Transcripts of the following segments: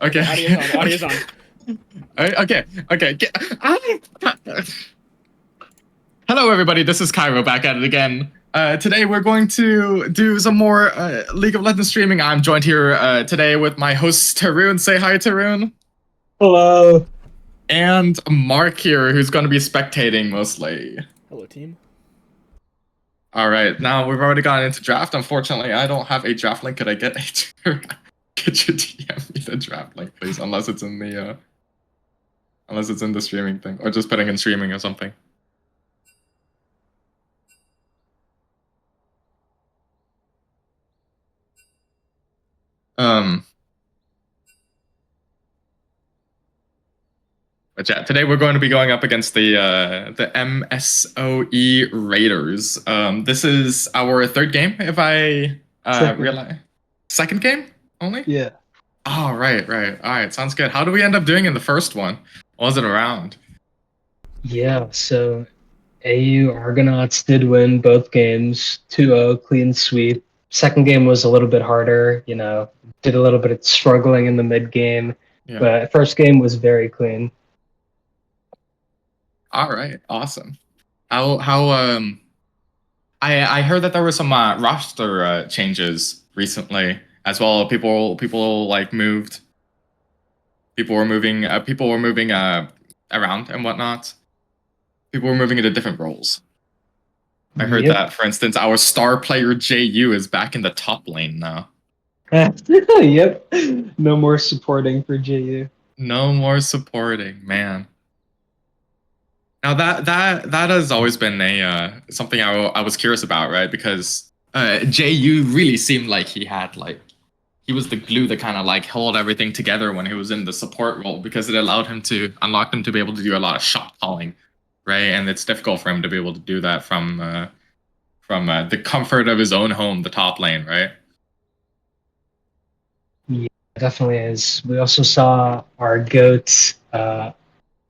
Okay. Audio's on. Audio's on. Okay. Hello, everybody. This is Cairo back at it again. Today we're going to do some more League of Legends streaming. I'm joined here today with my host Tarun. Say hi, Tarun. Hello. And Mark here, who's going to be spectating mostly. Hello, team. All right. Now we've already gotten into draft. Unfortunately, I don't have a draft link. Could I get a? Could you DM me the draft link, please? Unless it's in the streaming thing, or just putting in streaming or something. But yeah, today we're going to be going up against the MSOE Raiders. This is our third game, if I realize. Second game only? Yeah. Oh, right. All right, sounds good. How do we end up doing in the first one? Was it around? Yeah, so AU Argonauts did win both games, 2-0, clean sweep. Second game was a little bit harder, did a little bit of struggling in the mid game, but first game was very clean. All right, awesome. I heard that there were some roster changes recently as well. People like moved. People were moving around and whatnot. People were moving into different roles. I heard that, for instance, our star player JU is back in the top lane now. Yep. No more supporting for JU. No more supporting, man. Now that has always been a something I was curious about, right? Because JU really seemed like he was the glue that kind of like held everything together when he was in the support role, because it unlocked him to be able to do a lot of shot calling, right? And it's difficult for him to be able to do that from the comfort of his own home, the top lane, right? Yeah, definitely is. We also saw our GOAT.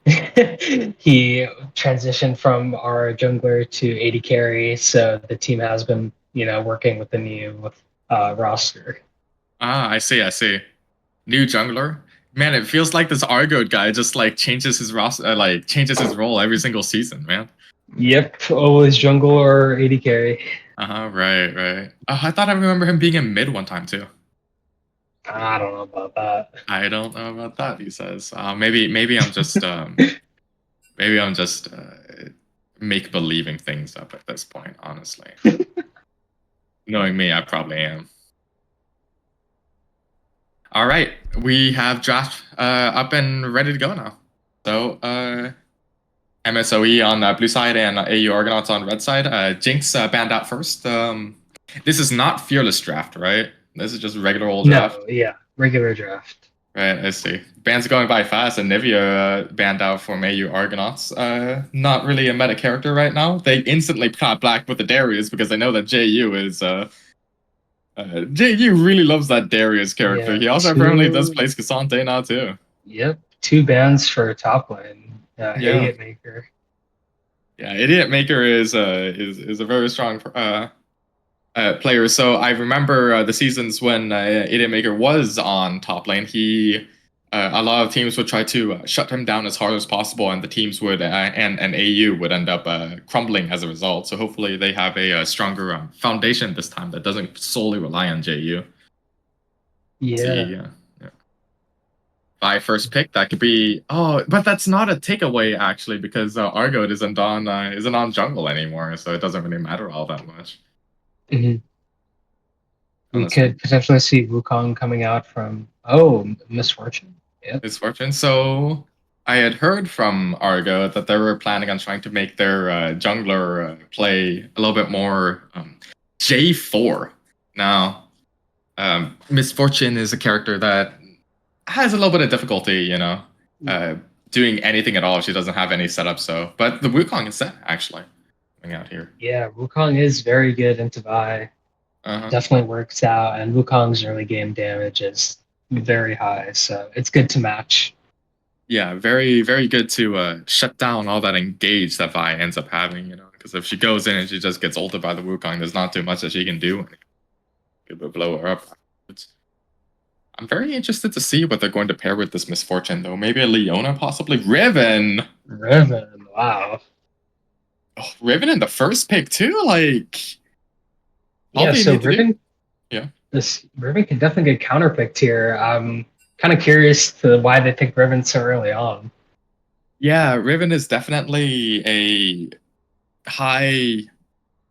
He transitioned from our jungler to AD carry, so the team has been, working with the new roster. Ah, I see. New jungler. Man, it feels like this Argo guy just like changes his roster, changes his role every single season, man. Yep, always jungle or AD carry. Right. I thought I remember him being in mid one time too. I don't know about that. I don't know about that, he says. Maybe I'm just make believing things up at this point, honestly. Knowing me, I probably am. All right, we have draft up and ready to go now. So MSOE on the blue side and AU Argonauts on red side. Jinx banned out first. This is not fearless draft, right? This is just regular old draft. No, yeah, regular draft. Right, I see. Bands going by fast, and Nivea banned out from AU Argonauts. Not really a meta character right now. They instantly caught black with the Darius because they know that JU is JU really loves that Darius character. Yeah, he also apparently does play Cassante now too. Yep, 2 bans for top lane. Idiot Maker. Yeah, Idiot Maker is a very strong player. So I remember the seasons when Idiot Maker was on top lane. A lot of teams would try to shut him down as hard as possible, and the teams would and AU would end up crumbling as a result. So hopefully they have a stronger foundation this time that doesn't solely rely on JU. Yeah. By first pick, that could be. Oh, but that's not a takeaway actually, because Argot isn't on jungle anymore, so it doesn't really matter all that much. Mm-hmm. We could potentially see Wukong coming out from Misfortune. Yep. Misfortune. So I had heard from Argo that they were planning on trying to make their jungler play a little bit more J4. Now, Misfortune is a character that has a little bit of difficulty, doing anything at all. She doesn't have any setup. But the Wukong is set actually coming out here. Yeah, Wukong is very good into Vi. Definitely works out, and Wukong's early game damage is very high, so it's good to match. Yeah, very, very good to shut down all that engage that Vi ends up having, because if she goes in and she just gets ulted by the Wukong, there's not too much that she can do. It would blow her up. I'm very interested to see what they're going to pair with this Misfortune, though. Maybe a Leona, possibly. Riven! Riven, wow. Oh, Riven in the first pick, too? Like, all Yeah, they so need to do. Riven, Yeah. this Riven can definitely get counterpicked here. I'm kind of curious to why they picked Riven so early on. Yeah, Riven is definitely a high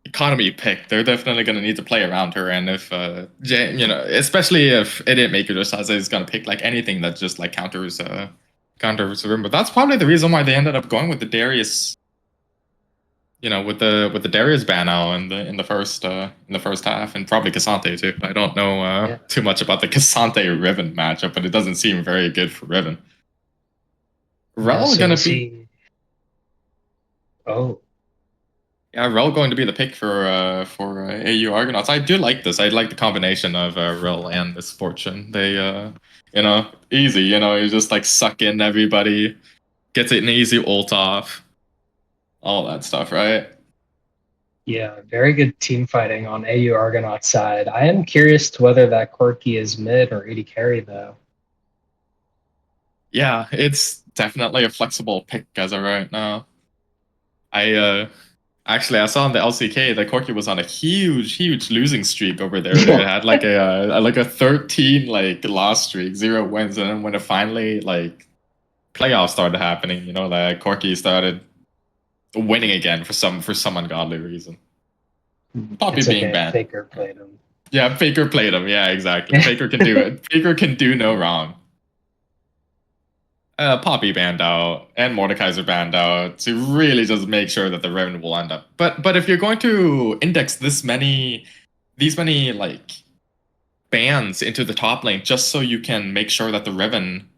economy pick. They're definitely going to need to play around her, and if especially if Idiot Maker decides he's going to pick like anything that just like counters Riven. But that's probably the reason why they ended up going with the Darius. With the Darius ban now in the first half, and probably Cassante too. I don't know Yeah, too much about the Cassante Riven matchup, but it doesn't seem very good for Riven. yeah. Rel So we'll gonna be see. Oh, Yeah, Rel going to be the pick for AU Argonauts. I do like this. I like the combination of Rel and Misfortune. They easy. You just like suck in everybody, gets it an easy ult off, all that stuff, right? yeah, very good team fighting on AU Argonaut side. I am curious to whether that Corki is mid or AD carry though. Yeah, it's definitely a flexible pick as of right now. I actually I saw in the LCK that Corki was on a huge losing streak over there. It had like a 13 like loss streak, 0 wins, and then when it finally like playoffs started happening, like Corki started winning again for some ungodly reason. Poppy It's being okay. banned. Faker played him. Yeah, Faker played him. Yeah, exactly. Faker can do it. Faker can do no wrong. Poppy banned out and Mordekaiser banned out to really just make sure that the Riven will end up. But if you're going to index these many like bans into the top lane just so you can make sure that the Riven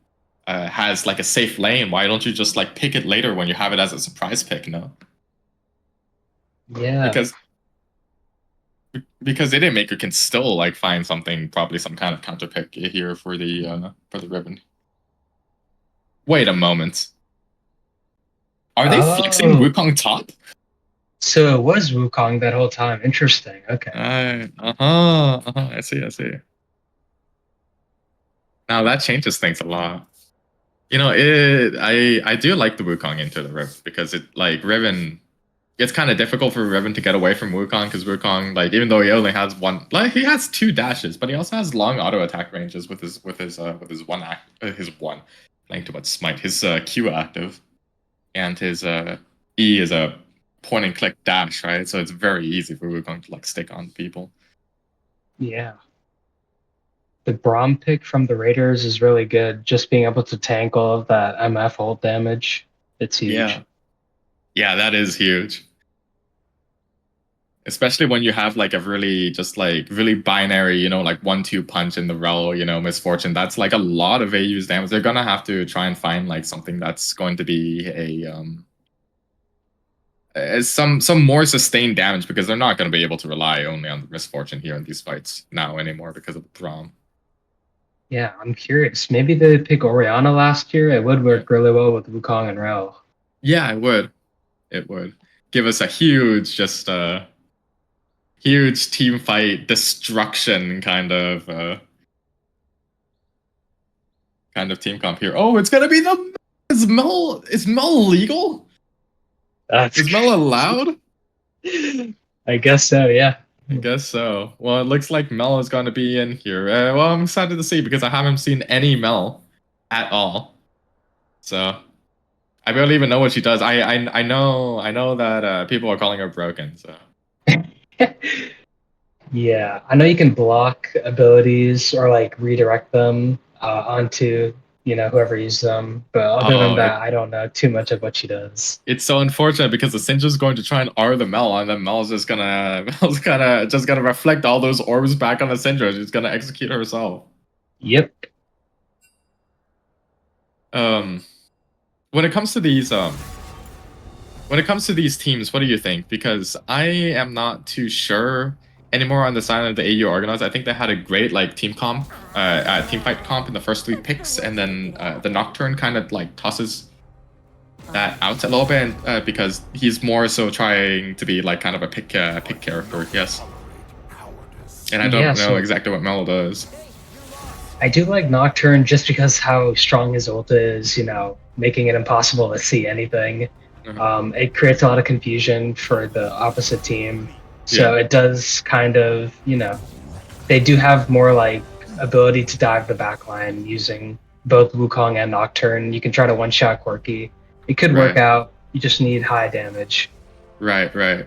has like a safe lane, why don't you just like pick it later when you have it as a surprise pick? No, Yeah. because Idiot Maker can still like find something, probably some kind of counter pick here for the Riven. Wait a moment. Are they flexing Oh, Wukong top? so it was Wukong that whole time. Interesting. Okay. I see, I see. Now that changes things a lot. I do like the Wukong into the Rift because it like Riven. It's kind of difficult for Riven to get away from Wukong because Wukong, like, even though he only has one, like, he has 2 dashes, but he also has long auto attack ranges with his one, playing too much smite, his Q active, and his E is a point and click dash, right? So it's very easy for Wukong to like stick on people. Yeah. The Braum pick from the Raiders is really good. Just being able to tank all of that MF ult damage. It's Yeah, huge. yeah, that is huge. Especially when you have like a really just like really binary, like 1-2 punch in the rel, Misfortune. That's like a lot of AU's damage. They're gonna have to try and find like something that's going to be some more sustained damage because they're not going to be able to rely only on the Misfortune here in these fights now anymore because of the Throm. Yeah, I'm curious. Maybe they pick Oriana last year. It would Yeah. work really well with Wukong and Rel. Yeah, it would. It would give us a huge team fight destruction kind of team comp here. Oh, it's gonna be the is Mel legal? That's Is Mel allowed? I guess so, yeah. I guess so. Well, it looks like Mel is going to be in here. Well, I'm excited to see because I haven't seen any Mel at all. So I barely even know what she does. I know that people are calling her broken. So Yeah, I know you can block abilities or like redirect them onto whoever uses them, but other than oh, that, I don't know too much of what she does. it's so unfortunate because the Syndra's going to try and R the Mel, and then Mel's just gonna reflect all those orbs back on the Syndra. She's gonna execute herself. Yep. Um, when it comes to these teams, what do you think? Because I am not too sure anymore on the side of the AU Argonauts. I think they had a great like team fight comp in the first 3 picks, and then the Nocturne kind of like tosses that out a little bit because he's more so trying to be like kind of a pick character, yes. And I Yeah, don't know so exactly what Mel does. I do like Nocturne just because how strong his ult is, making it impossible to see anything. It creates a lot of confusion for the opposite team. So Yeah. it does kind of, they do have more like ability to dive the backline using both Wukong and Nocturne. You can try to one-shot Quirky. It could work Right. out. You just need high damage. Right.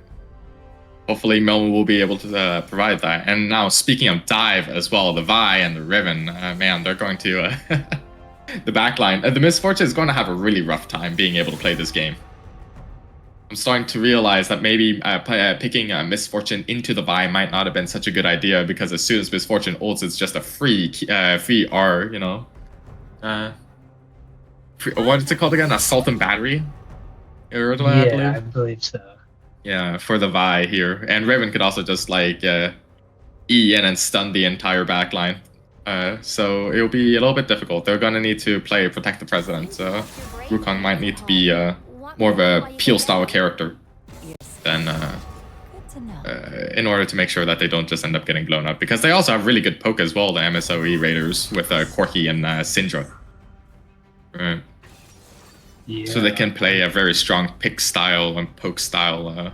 Hopefully Melvin will be able to provide that. And now speaking of dive as well, the Vi and the Riven, man, they're going to the backline. The Misfortune is going to have a really rough time being able to play this game. I'm starting to realize that maybe picking Misfortune into the Vi might not have been such a good idea, because as soon as Misfortune ults, it's just a free R, what is it called again? Assault and Battery? I Yeah, believe. I believe so. Yeah, for the Vi here. And Raven could also just like E in and stun the entire backline. So it'll be a little bit difficult. They're gonna need to play Protect the President. Wukong might need to be more of a Peel style character than in order to make sure that they don't just end up getting blown up. Because they also have really good poke as well, the MSOE Raiders, with Corki and Syndra. Right. Yeah. So they can play a very strong pick style and poke style.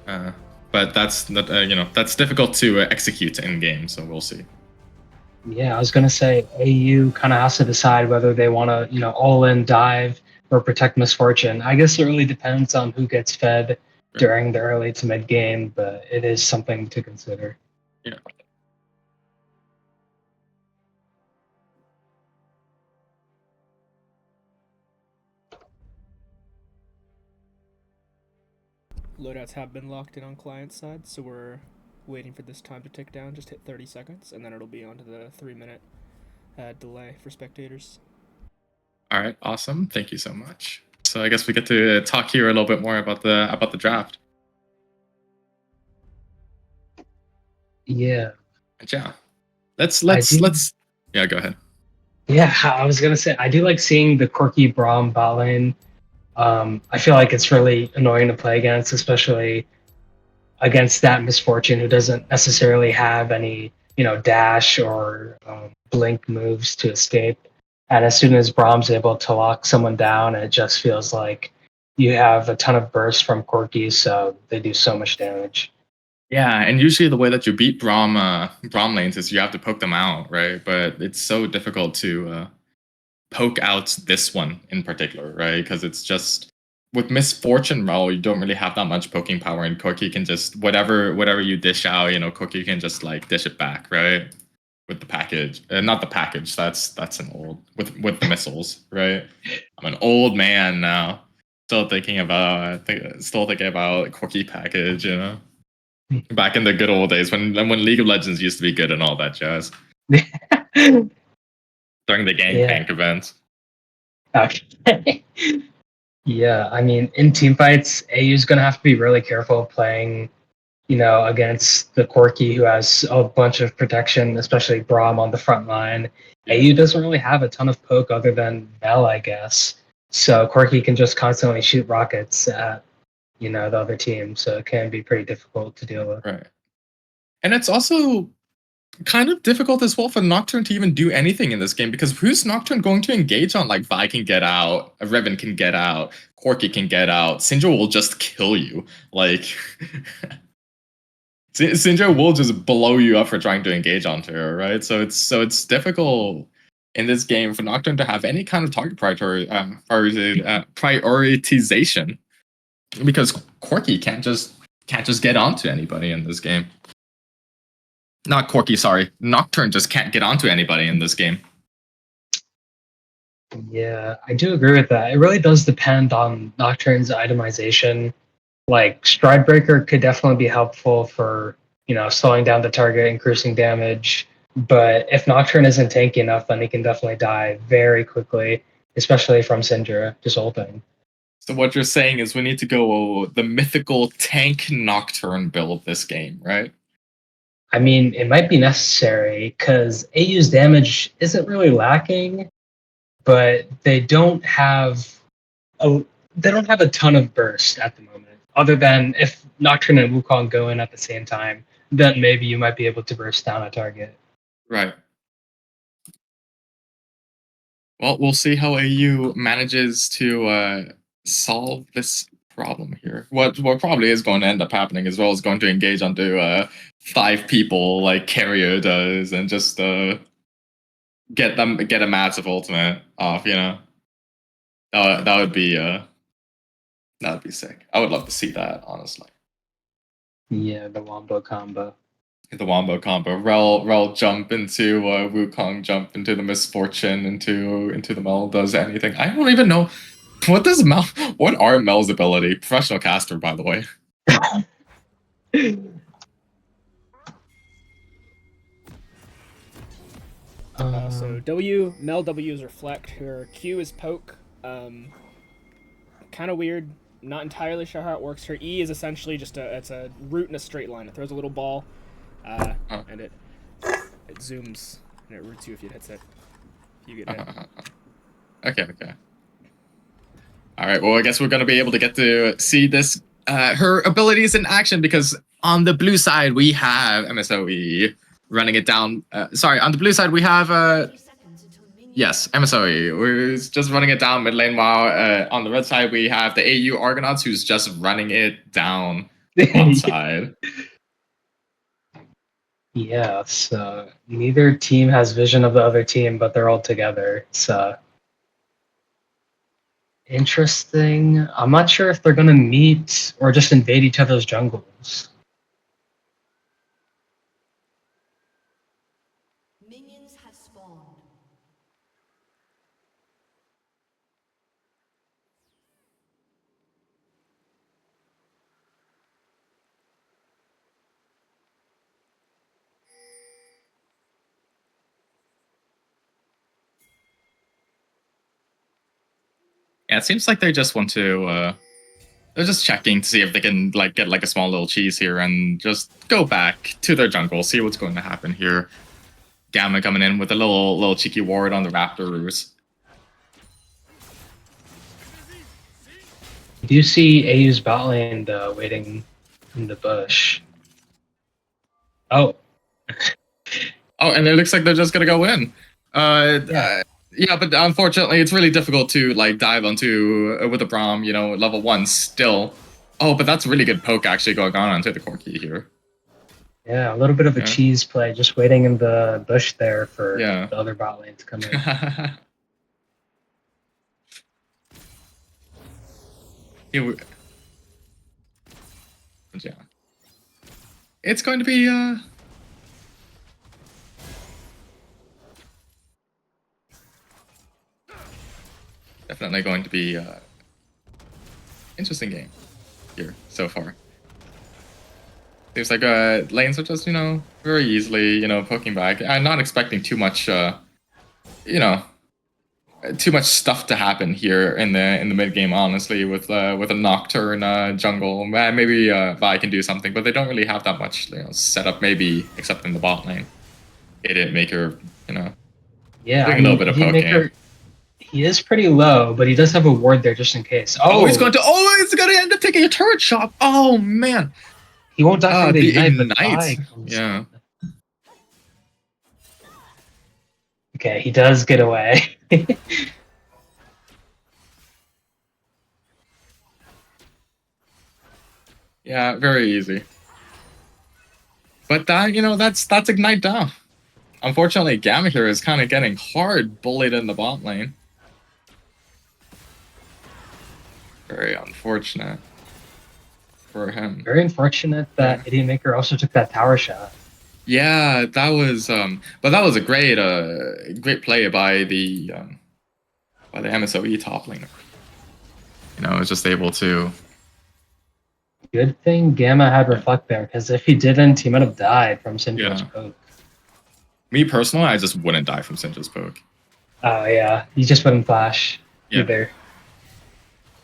But that's not, that's difficult to execute in game. So we'll see. Yeah, I was gonna say AU kind of has to decide whether they want to, all in dive or protect Misfortune. I guess it really depends on who gets fed during the early to mid game, but it is something to consider. Yeah. Loadouts have been locked in on client side, so we're waiting for this time to tick down. Just hit 30 seconds, and then it'll be onto the 3-minute delay for spectators. All right, awesome. Thank you so much. So I guess we get to talk here a little bit more about the draft. Yeah. Yeah. Let's yeah, go ahead. Yeah, I was gonna say I do like seeing the Corki Braum bot lane. I feel like it's really annoying to play against, especially against that Misfortune who doesn't necessarily have any, dash or blink moves to escape. And as soon as Braum's able to lock someone down, it just feels like you have a ton of burst from Corki, so they do so much damage. Yeah, and usually the way that you beat Braum lanes is you have to poke them out, right? But it's so difficult to poke out this one in particular, right? Because it's just with Misfortune role, you don't really have that much poking power, and Corki can just whatever you dish out, Corki can just like dish it back, right? With the package, not the package. That's an old with the missiles, right? I'm an old man now, still thinking about Corki package, Back in the good old days when League of Legends used to be good and all that jazz. During the Gangplank events. Okay. Yeah, I mean, in team fights, AU's going to have to be really careful playing, against the Corki who has a bunch of protection, especially Braum on the front line. Yeah. AU doesn't really have a ton of poke other than Bell, I guess. So Corki can just constantly shoot rockets at, the other team. So it can be pretty difficult to deal with. Right. And it's also kind of difficult as well for Nocturne to even do anything in this game, because who's Nocturne going to engage on? Like, Vi can get out, Revan can get out, Corki can get out, Syndra will just kill you. Like, Syndra will just blow you up for trying to engage onto her, right? So it's difficult in this game for Nocturne to have any kind of target prioritization, because Corki can't just get onto anybody in this game. Not Corki, sorry. Nocturne just can't get onto anybody in this game. Yeah, I do agree with that. It really does depend on Nocturne's itemization. Like, Stridebreaker could definitely be helpful for, slowing down the target, increasing damage. But if Nocturne isn't tanky enough, then he can definitely die very quickly, especially from Syndra, just ulting. So what you're saying is we need to go the mythical tank Nocturne build this game, right? I mean, it might be necessary because AU's damage isn't really lacking, but they don't have a ton of burst at the moment. Other than if Nocturne and Wukong go in at the same time, then maybe you might be able to burst down a target. Right. Well, we'll see how AU manages to solve this problem here. What probably is going to end up happening as well is going to engage onto 5 people like Carrier does, and just get a massive ultimate off. That would be sick. I would love to see that, honestly. Yeah, the Wombo combo. The Wombo combo. Rel jump into Wukong, jump into the Misfortune, into the Mel, does anything. I don't even know what are Mel's ability? Professional caster, by the way. So Mel W is Reflect. Her Q is Poke. Kind of weird. Not entirely sure how it works. Her E is essentially just it's a root in a straight line. It throws a little ball, and it zooms and it roots you if it hits it. You get hit. Okay. All right. Well, I guess we're gonna be able to get to see this her abilities in action, because on the blue side we have MSOE running it down. Sorry, on the blue side we have yes, MSOE. We're just running it down mid lane, while on the red side we have the AU Argonauts, who's just running it down bot side. Yeah, so neither team has vision of the other team, but they're all together. So interesting. I'm not sure if they're gonna meet or just invade each other's jungles. Minions have spawned. Yeah, it seems like they just want to. They're just checking to see if they can get a small little cheese here and just go back to their jungle, see what's going to happen here. Gamma coming in with a little cheeky ward on the Raptors. Do you see AU's bot lane waiting in the bush? Oh. Oh, and it looks like they're just gonna go in. Yeah, but unfortunately, it's really difficult to dive onto with a Braum, level 1 still. Oh, but that's really good poke actually going on onto the Corki here. Yeah, a little bit of a cheese play, just waiting in the bush there for the other bot lane to come in. Yeah. It's going to be definitely going to be interesting game here so far. Seems like lanes are just, very easily, poking back. I'm not expecting too much too much stuff to happen here in the mid game, honestly, with a Nocturne jungle. Maybe Vi can do something, but they don't really have that much setup, maybe except in the bot lane. It Maker, Yeah, doing a little bit of poking. He is pretty low, but he does have a ward there just in case. Oh, he's going to end up taking a turret shot. Oh man. He won't die from the ignite, but yeah. Okay, he does get away. Yeah, very easy. But that's ignite down. Unfortunately, Gamma here is kind of getting hard bullied in the bot lane. Very unfortunate for him. Very unfortunate that Idiot Maker also took that tower shot. Yeah, that was but that was a great play by the MSOE top laner. It was just able to. Good thing Gamma had Reflect there, because if he didn't, he might have died from Syndra's poke. Me personally, I just wouldn't die from Syndra's poke. Oh yeah, you just wouldn't flash either.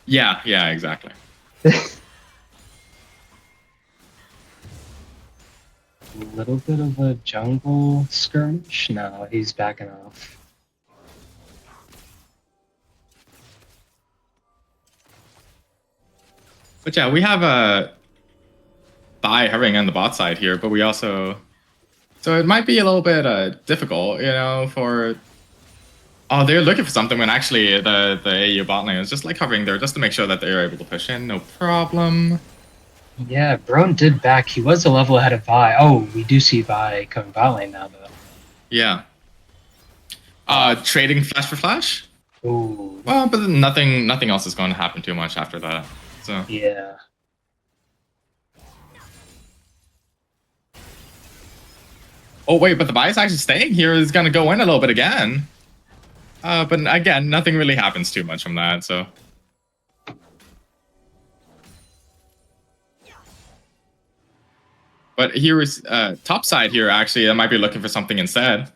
Yeah, exactly. A little bit of a jungle skirmish? No, he's backing off. But yeah, we have a Vi hovering on the bot side here, but we also... So it might be a little bit difficult, for... Oh, they're looking for something when actually the AU bot lane is just like hovering there just to make sure that they're able to push in. No problem. Yeah, Brone did back. He was a level ahead of Vi. Oh, we do see Vi coming bot lane now, though. Yeah. Trading flash for flash? Ooh. Well, but nothing else is going to happen too much after that. So Yeah. oh wait, but the bias actually staying here is going to go in a little bit again. But again, nothing really happens too much from that, so. But here is top side here, actually, I might be looking for something instead.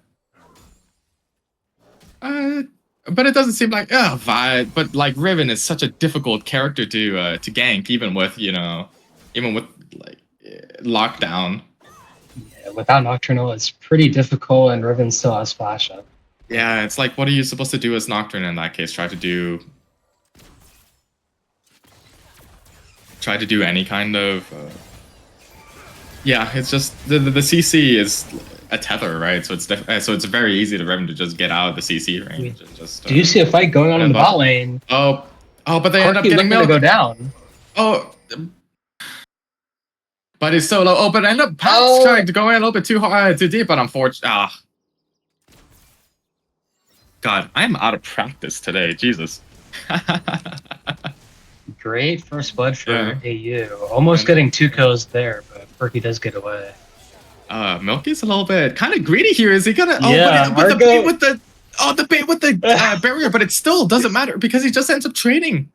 But it doesn't seem like, but like Riven is such a difficult character to gank, even with, like lockdown. Yeah, without Nocturnal, it's pretty difficult, and Riven still has flash up. Yeah, it's like, what are you supposed to do as Nocturne in that case? Try to do any kind of. Yeah, it's just the CC is a tether, right? So it's very easy to Riven to just get out of the CC range. And just, do you see a fight going on in the bot lane? Oh, but they end up Corki getting looking to go down. Oh, but it's so low. Oh, but end up Pat's trying to go in a little bit too hard, too deep, but unfortunately, God, I'm out of practice today. Jesus. Great first blood for AU. Almost getting 2 kills there, but Perky does get away. Milky's a little bit kind of greedy here. Is he gonna? Oh, Yeah, but the bait with the barrier, but it still doesn't matter because he just ends up trading.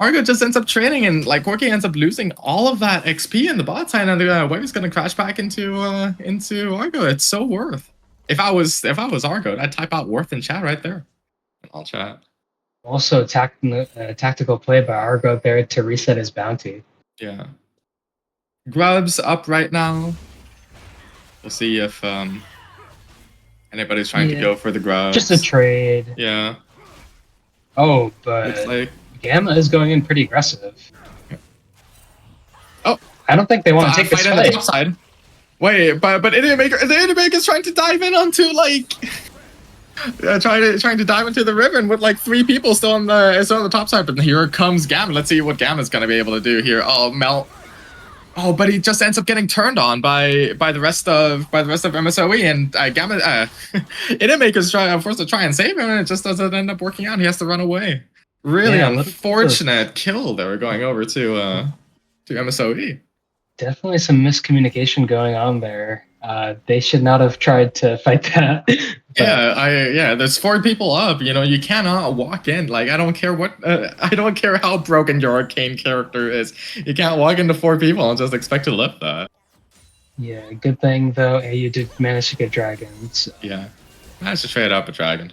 Argo just ends up trading, and like Corki ends up losing all of that XP in the bot side, and the wave is gonna crash back into Argo. It's so worth. If I was Argo, I'd type out worth in chat right there. I'll chat. Also, tactical play by Argo there to reset his bounty. Yeah. Grub's up right now. We'll see if anybody's trying to go for the grubs. Just a trade. Yeah. Oh, but it's like Gamma is going in pretty aggressive. Oh, I don't think they want to take this fight on the top side. Wait, but Idiot Maker's trying to dive in onto like trying to dive into the Riven with like 3 people still on the top side. But here comes Gamma. Let's see what Gamma's gonna be able to do here. Oh, Mel. Oh, but he just ends up getting turned on by the rest of MSOE, and Gamma Idiot Maker's forced to try and save him, and it just doesn't end up working out. He has to run away. Really unfortunate kill they were going over to MSOE. Definitely some miscommunication going on there. They should not have tried to fight that. Yeah, there's 4 people up. You cannot walk in. Like, I don't care I don't care how broken your arcane character is. You can't walk into 4 people and just expect to lift that. Yeah, good thing though. AU did manage to get dragons. Yeah, managed to trade up a dragon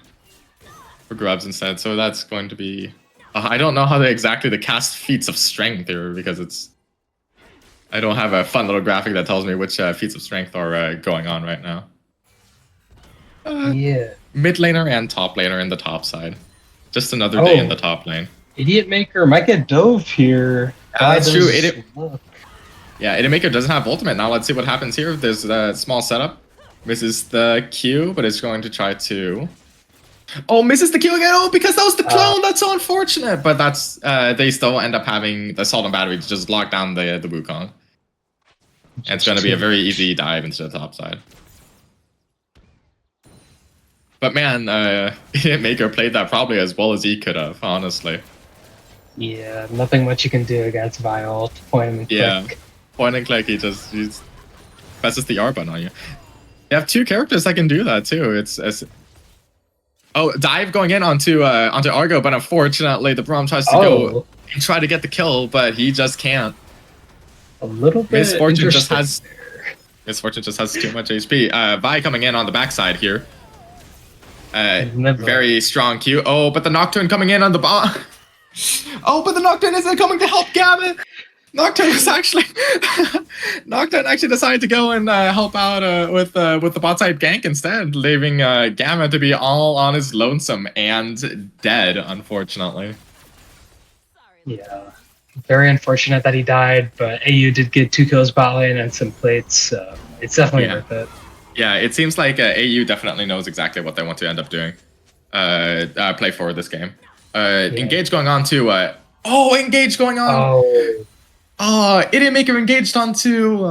for grubs instead. So that's going to be. I don't know how exactly to cast feats of strength here because I don't have a fun little graphic that tells me which feats of strength are going on right now. Yeah. Mid laner and top laner in the top side. Just another day in the top lane. Idiot Maker might get dove here. That's true. Idiot Maker doesn't have ultimate. Now let's see what happens here. There's a small setup. Misses the Q, but it's going to try to... Oh, misses the Q again. Oh, because that was the clone. That's so unfortunate. But that's they still end up having the Salt and Battery to just lock down the Wukong. And it's going to be a very easy dive into the top side. But man, Idiot Maker played that probably as well as he could have, honestly. Yeah, nothing much you can do against Viol. Point and click. Yeah, point and click. He presses the R button on you. You have 2 characters that can do that too. Dive going in onto Argo, but unfortunately the Braum tries to go and try to get the kill, but he just can't. A little bit. Misfortune just has too much HP. Vi coming in on the backside here. Very strong Q. Oh, but the Nocturne coming in on the bot. Oh, but the Nocturne isn't coming to help Gamma. Nocturne actually decided to go and help out with the bot side gank instead, leaving Gamma to be all on his lonesome and dead, unfortunately. Yeah, very unfortunate that he died, but AU did get 2 kills bot lane and some plates, so it's definitely worth it. Yeah, it seems like AU definitely knows exactly what they want to end up doing. play for this game. Engage going on to engage going on. Idiot Maker engaged onto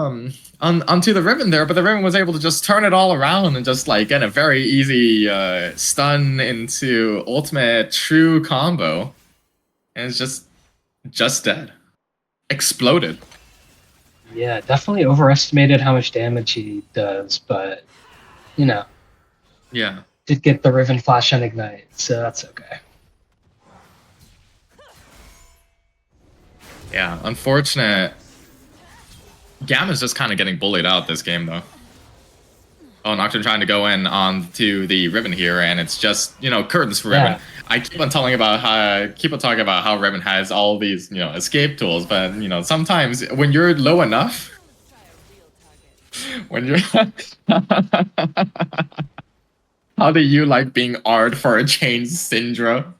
onto the Riven there, but the Riven was able to just turn it all around and just like get a very easy stun into ultimate true combo, and it's just dead, exploded. Yeah, definitely overestimated how much damage he does, but you know, Yeah. did get the Riven Flash and Ignite, so that's okay. Yeah, unfortunate. Gamma's just kind of getting bullied out this game, though. Oh, Nocturne trying to go in onto the Riven here, and it's just, you know, curtains for Riven. I keep on talking about how Riven has all these, you know, escape tools, but you know, sometimes when you're low enough, when you're how do you like being R'd for a change, Syndra?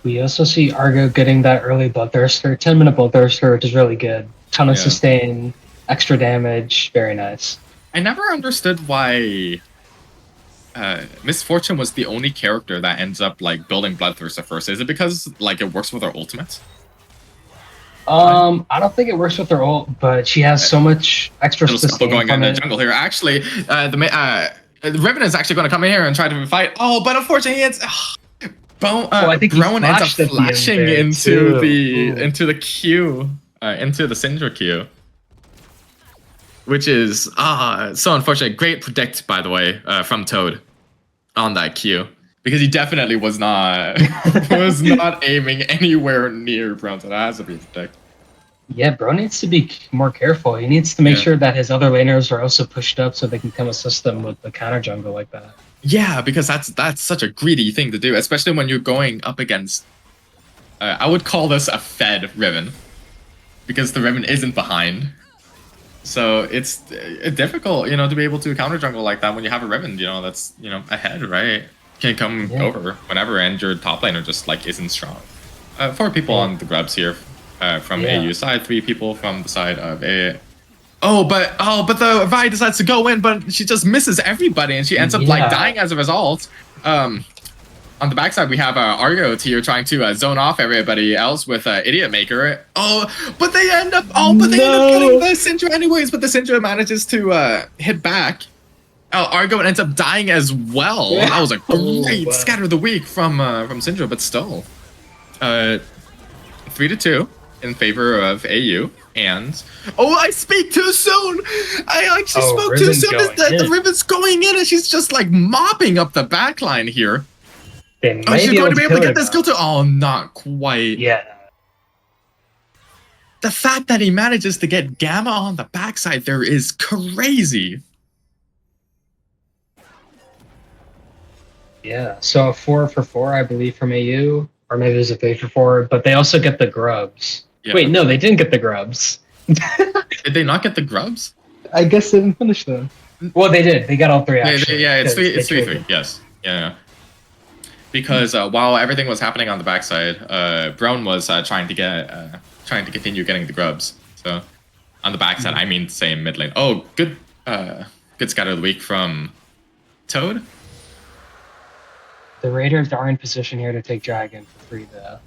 We also see Argo getting that early Bloodthirster, 10-minute Bloodthirster, which is really good. Ton of sustain, extra damage, very nice. I never understood why Miss Fortune was the only character that ends up like building Bloodthirster first. Is it because like it works with her ultimate? I don't think it works with her ult, but she has so much extra sustain going from in it. the jungle here. Actually, the Riven is actually going to come in here and try to fight. Oh, but unfortunately, it's I think Brown ends up flashing into the Q, into the Syndra Q, which is so unfortunate. Great predict, by the way, from Toad on that Q, because he definitely was not aiming anywhere near Brown, so that has to be protect. Yeah, bro needs to be more careful. He needs to make sure that his other laners are also pushed up so they can come assist him with the counter jungle like that. Yeah, because that's such a greedy thing to do, especially when you're going up against. I would call this a fed Riven, because the Riven isn't behind. So it's difficult, you know, to be able to counter jungle like that when you have a Riven, you know, that's, you know, ahead, right? Can come over whenever, and your top laner just like isn't strong. 4 people on the grubs here from AU side, 3 people from the side of A. But the Vi decides to go in, but she just misses everybody, and she ends up like dying as a result. On the backside, we have Argonauts here trying to zone off everybody else with Idiot Maker. But they end up getting the Syndra anyways. But the Syndra manages to hit back. Argo ends up dying as well. That was a great scatter of the week from Syndra, but still, 3-2 in favor of AU. And I speak too soon. I actually spoke too soon. The Riven's going in, and she's just like mopping up the backline here. She's going to be able to get this kill too. Oh, not quite. Yeah. The fact that he manages to get Gamma on the backside there is crazy. Yeah. So a 4 for 4, I believe, from AU, or maybe it was a 3 for 4. But they also get the grubs. Yeah. Wait, no, they didn't get the grubs. Did they not get the grubs? I guess they didn't finish them. Well, they did. They got all 3 actually. It's 3-3. Yes. Yeah. Because while everything was happening on the backside, Brown was trying to continue getting the grubs. So on the backside, I mean, same mid lane. Oh, good scatter of the week from Toad. The Raiders are in position here to take Dragon for free, though.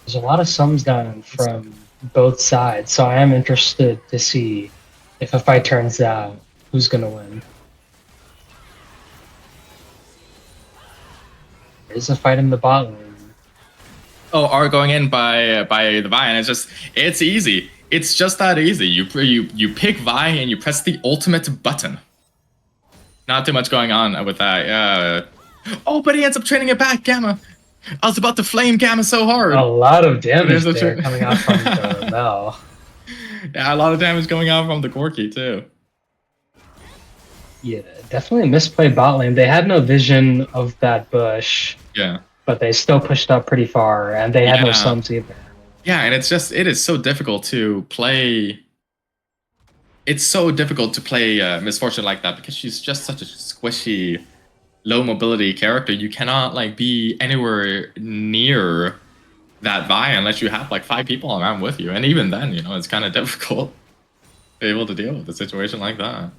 There's a lot of sums down from both sides, so I am interested to see if a fight turns out, who's going to win. There's a fight in the bot lane. R going in by the Vi, and it's easy. It's just that easy. You pick Vi and you press the ultimate button. Not too much going on with that. But he ends up training it back, Gamma. I was about to flame Gamma so hard. A lot of damage there coming out from the Mel. Yeah, a lot of damage going out from the Corki too. Yeah, definitely a misplayed bot lane. They had no vision of that bush. Yeah. But they still pushed up pretty far, and they had no sums either. Yeah, and it is so difficult to play. It's so difficult to play Misfortune like that because she's just such a squishy, low mobility character. You cannot like be anywhere near that Vi unless you have like 5 people around with you, and even then, you know, it's kind of difficult to be able to deal with a situation like that.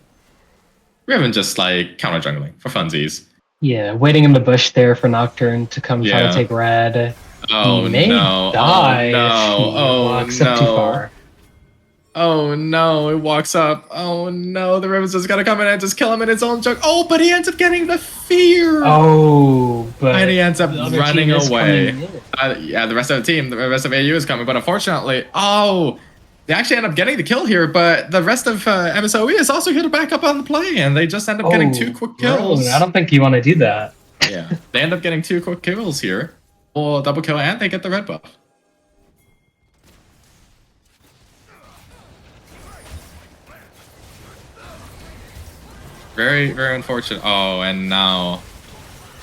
Riven just like counter jungling for funsies. Yeah, waiting in the bush there for Nocturne to come try to Yeah. take red. Oh He may no! die Oh no! if he Oh walks up too no! far. Oh no! It walks up. Oh no! The Riven's just gotta come in and just kill him in its own junk. Oh, but he ends up getting the fear. Oh, but And he ends up the other running team is away. coming in. Yeah, the rest of the team, the rest of AU is coming, but unfortunately, oh, they actually end up getting the kill here. But the rest of MSOE is also here to back up on the play, and they just end up getting 2 quick kills. Bro, I don't think you want to do that. Yeah, they end up getting 2 quick kills here. Well, double kill, and they get the red buff. Very, very unfortunate. Oh, and now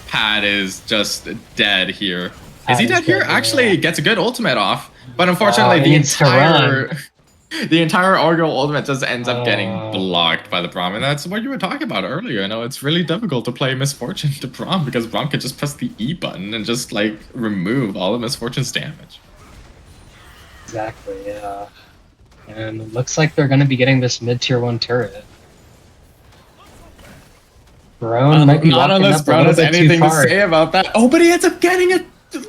Pat is just dead here. Is he dead here? Actually, gets a good ultimate off, but unfortunately, he the needs to entire the entire Argo ultimate just ends up getting Oh. blocked by the Braum, and that's what you were talking about earlier. You know, it's really difficult to play Misfortune to Braum because Braum could just press the E button and just like remove all of Misfortune's damage. Exactly, yeah. And it looks like they're going to be getting this mid-tier 1 turret. Brown might be Not walking unless up a Brown little has bit too anything to far. say about that. Oh, but he ends up getting a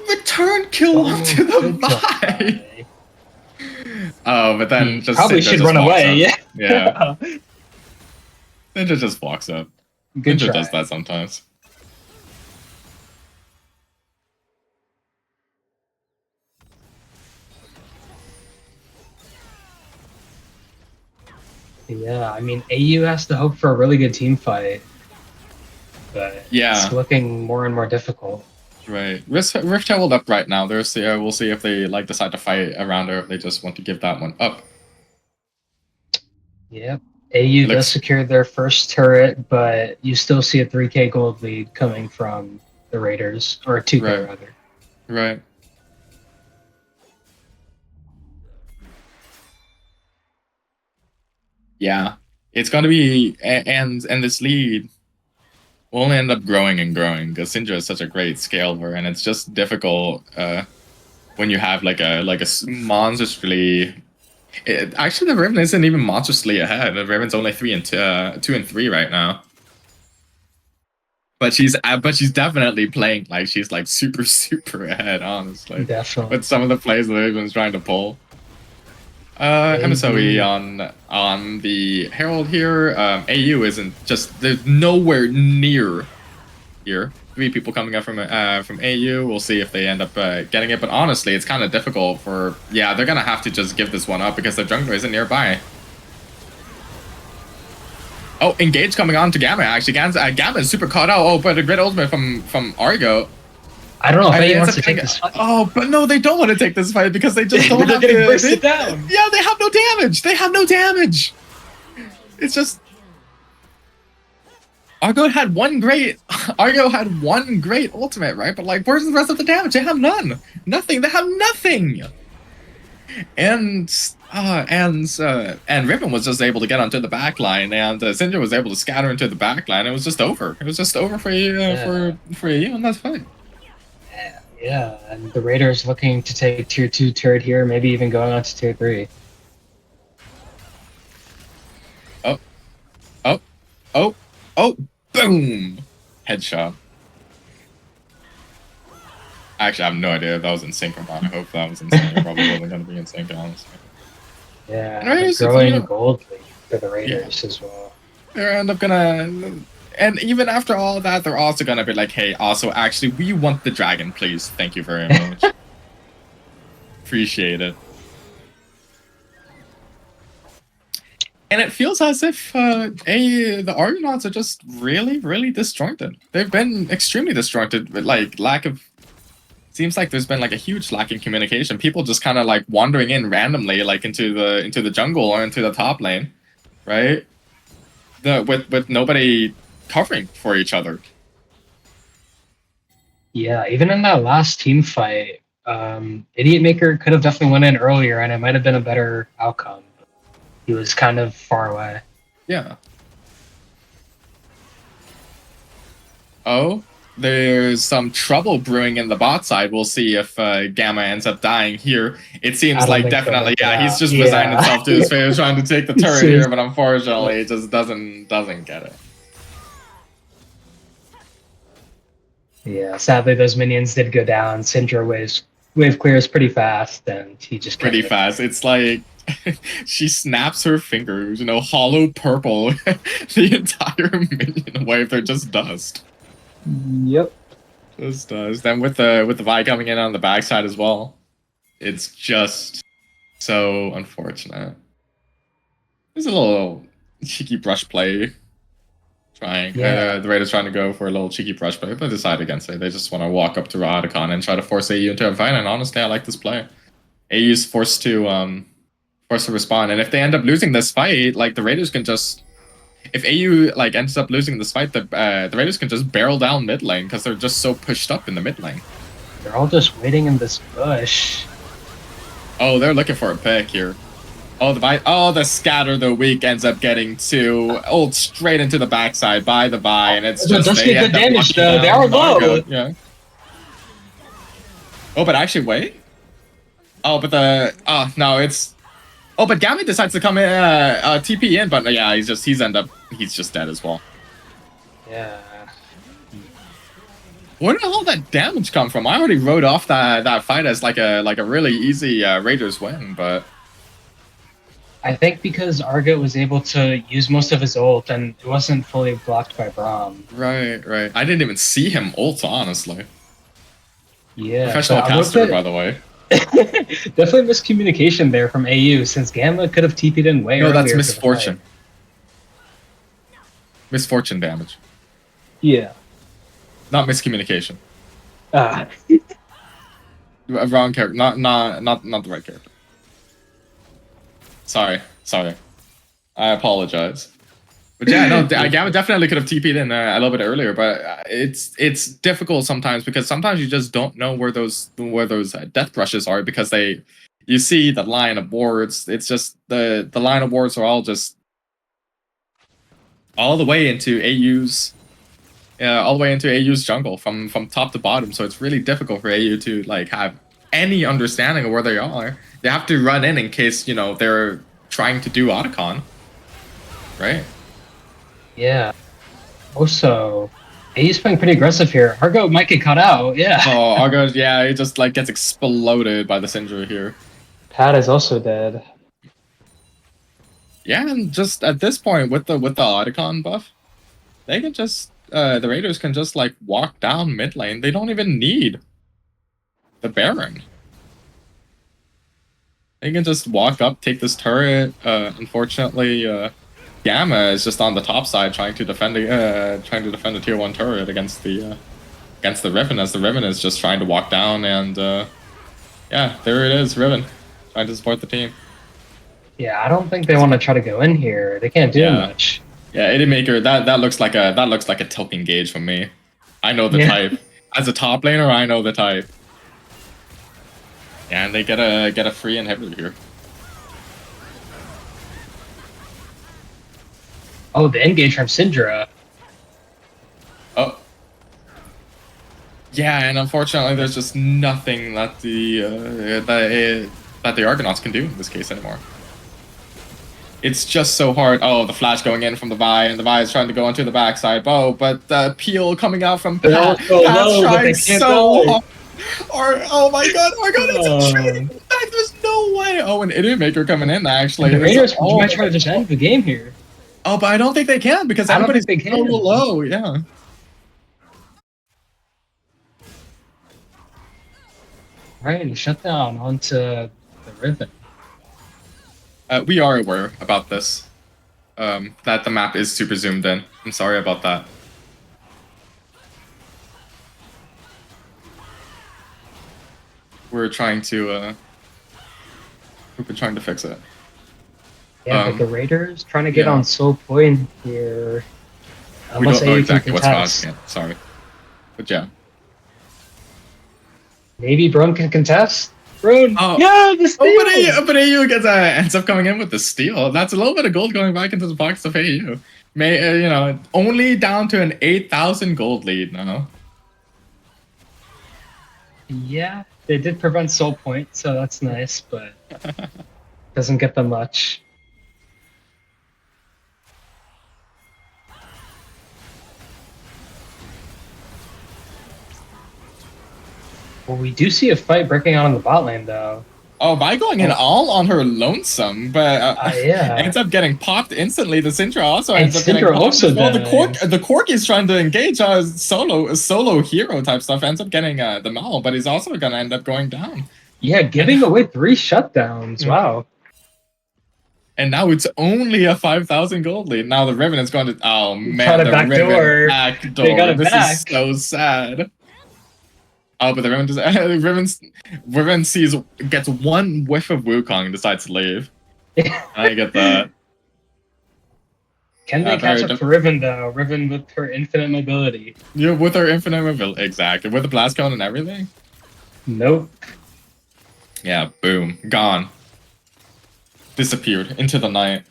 return kill Oh, onto the good job, Vi. guy. Oh, but then He just probably Syndra should just run walks away, up. yeah. Yeah. Syndra just walks up. Good Syndra try. does that sometimes. Yeah, I mean, AU has to hope for a really good team fight. But Yeah. it's looking more and more difficult. Right. Rift held up right now. There's we'll see if they like decide to fight around or if they just want to give that one up. Yep. AU does secure their first turret, but you still see a 3k gold lead coming from the Raiders, or a 2k Right. rather. Right. Yeah. It's gonna be and this lead will only end up growing and growing because Syndra is such a great scaler, and it's just difficult when you have like a monstrously. Actually, the Riven isn't even monstrously ahead. The Riven's only 2 and 3 right now. But she's definitely playing like she's like super ahead, honestly. Definitely. With some of the plays that Riven's trying to pull. MSOE on the Herald here. AU isn't just there's nowhere near here. 3 people coming up from AU. We'll see if they end up getting it. But honestly, it's kind of difficult for they're gonna have to just give this one up because their jungler isn't nearby. Oh, engage coming on to Gamma actually. Gamma is super caught out. Oh, but a great ultimate from Argo. I don't know if anyone wants to take this fight. Oh, but no, they don't want to take this fight because they just don't have getting bursted down. Yeah, they have no damage. They have no damage. It's just Argo had one great ultimate, right? But like, where's the rest of the damage? They have none. Nothing. They have nothing. And Riven was just able to get onto the back line, and Syndra was able to scatter into the back line. It was just over. It was just over for you, for you, and that's fine. Yeah, and the Raiders looking to take tier 2 turret here, maybe even going on to tier 3. Oh, boom! Headshot. Actually, I have no idea if that was in sync or not. I hope that was in sync. It probably wasn't going to be in sync, honestly. Yeah, And Raiders, growing gold lead for the Raiders as well. They end up gonna... And even after all that, they're also gonna be like, hey, also, actually, we want the dragon, please. Thank you very much. Appreciate it. And it feels as if the Argonauts are just really disjointed. They've been extremely disjointed with like lack of. Seems like there's been like a huge lack in communication. People just kind of like wandering in randomly, like into the jungle or into the top lane, right? With nobody covering for each other. Yeah, even in that last team fight, Idiot Maker could have definitely went in earlier, and it might have been a better outcome. He was kind of far away. Yeah. Oh, there's some trouble brewing in the bot side. We'll see if Gamma ends up dying here. It seems like definitely, yeah, he's just resigned himself to his fate, trying to take the turret here, but unfortunately, it just doesn't get it. Yeah, sadly, those minions did go down. Syndra wave clears pretty fast, and he just pretty fast. It's like she snaps her fingers, you know, hollow purple. The entire minion wave, they're just dust. Yep. Just dust. Then with the Vi coming in on the backside as well, it's just so unfortunate. There's a little cheeky brush play. The Raiders trying to go for a little cheeky brush play, but decide against it. They just want to walk up to Radicon and try to force AU into a fight, and honestly, I like this play. AU's forced to respond, and if they end up losing this fight, like, the Raiders can just... If AU, like, ends up losing this fight, the Raiders can just barrel down mid lane, because they're just so pushed up in the mid lane. They're all just waiting in this bush. Oh, they're looking for a pick here. Oh, the scatter the weak ends up getting to ult straight into the backside by the Vi, and it's just does get good damage though. They are low. Yeah. Oh, but actually, wait. Oh, but no, it's. Oh, but Gamma decides to come in, TP in, but yeah, he's just dead as well. Yeah. Where did all that damage come from? I already wrote off that fight as like a really easy Raiders win, but. I think because Argo was able to use most of his ult and it wasn't fully blocked by Braum. Right. I didn't even see him ult, honestly. Yeah. Professional caster, by the way. Definitely miscommunication there from AU, since Gamma could have TP'd in way earlier. No, that's misfortune. Misfortune damage. Yeah. Not miscommunication. Wrong character. Not the right character. Sorry. I apologize. But yeah, no, Gamma definitely could have TP'd in a little bit earlier, but it's difficult sometimes because sometimes you just don't know where those death brushes are because you see the line of wards. It's just the line of wards are all just all the way into AU's jungle from top to bottom. So it's really difficult for AU to like have any understanding of where they are. They have to run in case, you know, they're trying to do Otacon. Right? Yeah. Also, he's playing pretty aggressive here. Argo might get caught out, yeah. Oh, Argo, yeah, he just like gets exploded by the Syndra here. Pat is also dead. Yeah, and just at this point with the Otacon buff, they can just the Raiders can just like walk down mid lane. They don't even need the Baron. They can just walk up, take this turret. Unfortunately, Gamma is just on the top side trying to defend the tier 1 turret against the Riven, as the Riven is just trying to walk down, and yeah, there it is, Riven trying to support the team. Yeah, I don't think they want to try to go in here. They can't do much. Yeah, Idiot Maker, that looks like a Tilting Gauge from me. I know the type. As a top laner, I know the type. Yeah, and they get a free inhibitor here. Oh, the engage from Syndra. Oh. Yeah, and unfortunately, there's just nothing that the Argonauts can do in this case anymore. It's just so hard. Oh, the flash going in from the Vi, and the Vi is trying to go onto the backside. Oh, but the peel coming out from Pat. Pat's trying so hard. Oh my god, it's a training back. There's no way. Oh, an Idiot Maker coming in, actually. The Raiders might try to just end the game here. Oh, but I don't think they can because everybody's so low, yeah. Right, shut down onto the Riven. We are aware about this. That the map is super zoomed in. I'm sorry about that. We've been trying to fix it. Yeah, but the Raiders trying to get on soul point here. We don't know exactly what's causing it. Sorry, but yeah. Maybe Brone can contest. Brone, Oh. yeah, the steal. But AU gets ends up coming in with the steal. That's a little bit of gold going back into the pockets of AU. Only down to an 8,000 gold lead now. Yeah, they did prevent soul point, so that's nice, but doesn't get them much. Well, we do see a fight breaking out on the bot lane, though. Oh, by going in all on her lonesome, but yeah, ends up getting popped instantly. The Syndra also and ends up getting Syndra popped also as well. died. The Cork is trying to engage solo hero type stuff. Ends up getting the Mal, but he's also gonna end up going down. Yeah, giving away 3 shutdowns. Wow. And now it's only a 5,000 gold lead. Now the Riven is going to. Oh man, Try to the backdoor. Riven They got it This back. is so sad. Oh, but the Riven gets one whiff of Wukong and decides to leave. I get that. Can they catch up to Riven, though? Riven with her infinite mobility. Yeah, with her infinite mobility. Exactly. With the blast cone and everything? Nope. Yeah, boom. Gone. Disappeared into the night.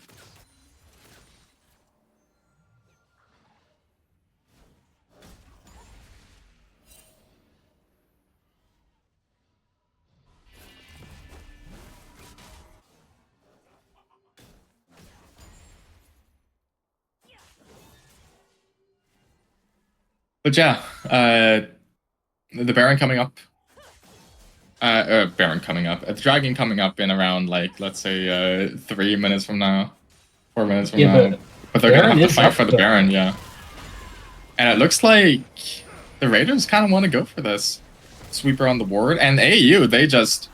But yeah, the Baron coming up. Baron coming up. The Dragon coming up in around, like, let's say 3 minutes from now. 4 minutes from now. But they're going to have to fight for the Baron, yeah. And it looks like the Raiders kind of want to go for this. Sweeper on the ward. And AU, they're just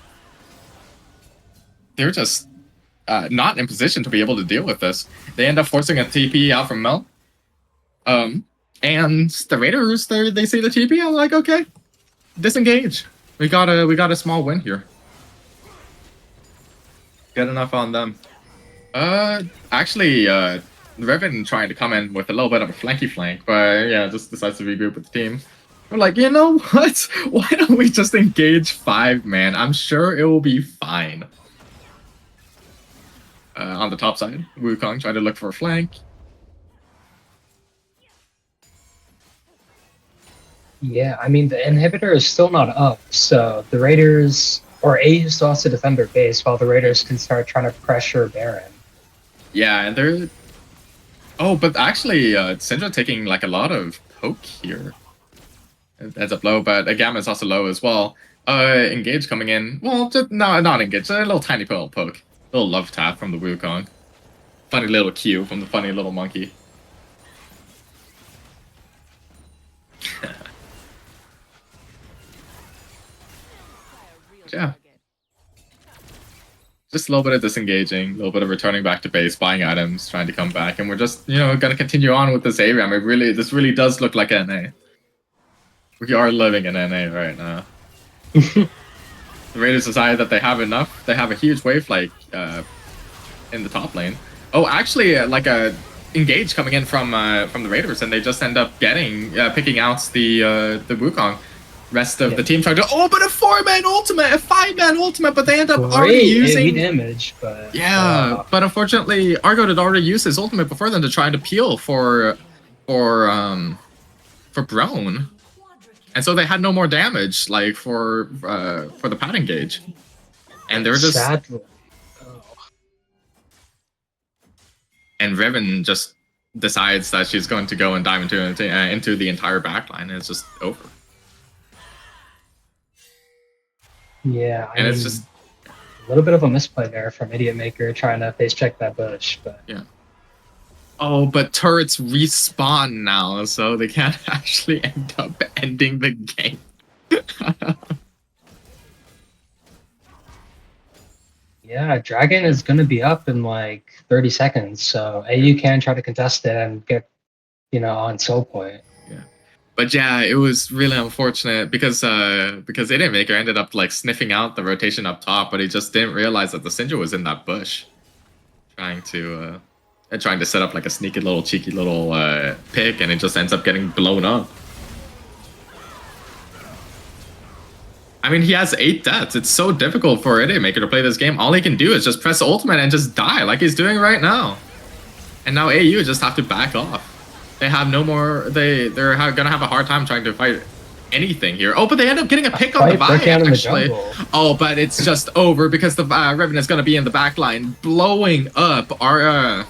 not in position to be able to deal with this. They end up forcing a TP out from Mel. And the Raiders, they see the TP, I'm like, okay, disengage. We got a small win here. Good enough on them. Actually, Riven trying to come in with a little bit of a flanky flank, but yeah, just decides to regroup with the team. We're like, you know what? Why don't we just engage 5 man? I'm sure it will be fine. On the top side, Wukong trying to look for a flank. Yeah, I mean, the inhibitor is still not up, so the Raiders, or AU still has to defend their base while the Raiders can start trying to pressure Baron. Yeah, and they're... Oh, but actually, Syndra taking like a lot of poke here. It ends up low, but Gamma is also low as well. Engage coming in. Well, just, no, not Engage, a little tiny poke. A little love tap from the Wukong. Funny little cue from the funny little monkey. Yeah. Just a little bit of disengaging, a little bit of returning back to base, buying items, trying to come back, and we're just, gonna continue on with this ARAM. This really does look like NA. We are living in NA right now. The Raiders decided that they have enough. They have a huge wave like in the top lane. Oh, actually, like a engage coming in from the Raiders, and they just end up picking out the Wukong. Rest of the team trying to but a 4-man ultimate, a 5-man ultimate, but they end up already using damage, but but unfortunately Argo had already used his ultimate before them to try to peel for Brone, and so they had no more damage like for the pad engage, and they were just and Riven just decides that she's going to go and dive into the entire backline, and it's just over. Yeah, and it's just a little bit of a misplay there from Idiot Maker trying to face check that bush, but yeah. Oh, but turrets respawn now, so they can't actually end up ending the game. Yeah, Dragon is going to be up in like 30 seconds, so AU can try to contest it and get, on soul point. Yeah. But yeah, it was really unfortunate because Idiot Maker ended up like sniffing out the rotation up top, but he just didn't realize that the Syndra was in that bush, trying to set up like a sneaky little cheeky little pick, and it just ends up getting blown up. I mean, he has 8 deaths. It's so difficult for Idiomaker to play this game. All he can do is just press ultimate and just die like he's doing right now. And now AU just have to back off. They have no more... They're gonna have a hard time trying to fight anything here. Oh, but they end up getting a pick on the Vi, actually. Oh, but it's just over because the Riven is gonna be in the back line blowing up Argo,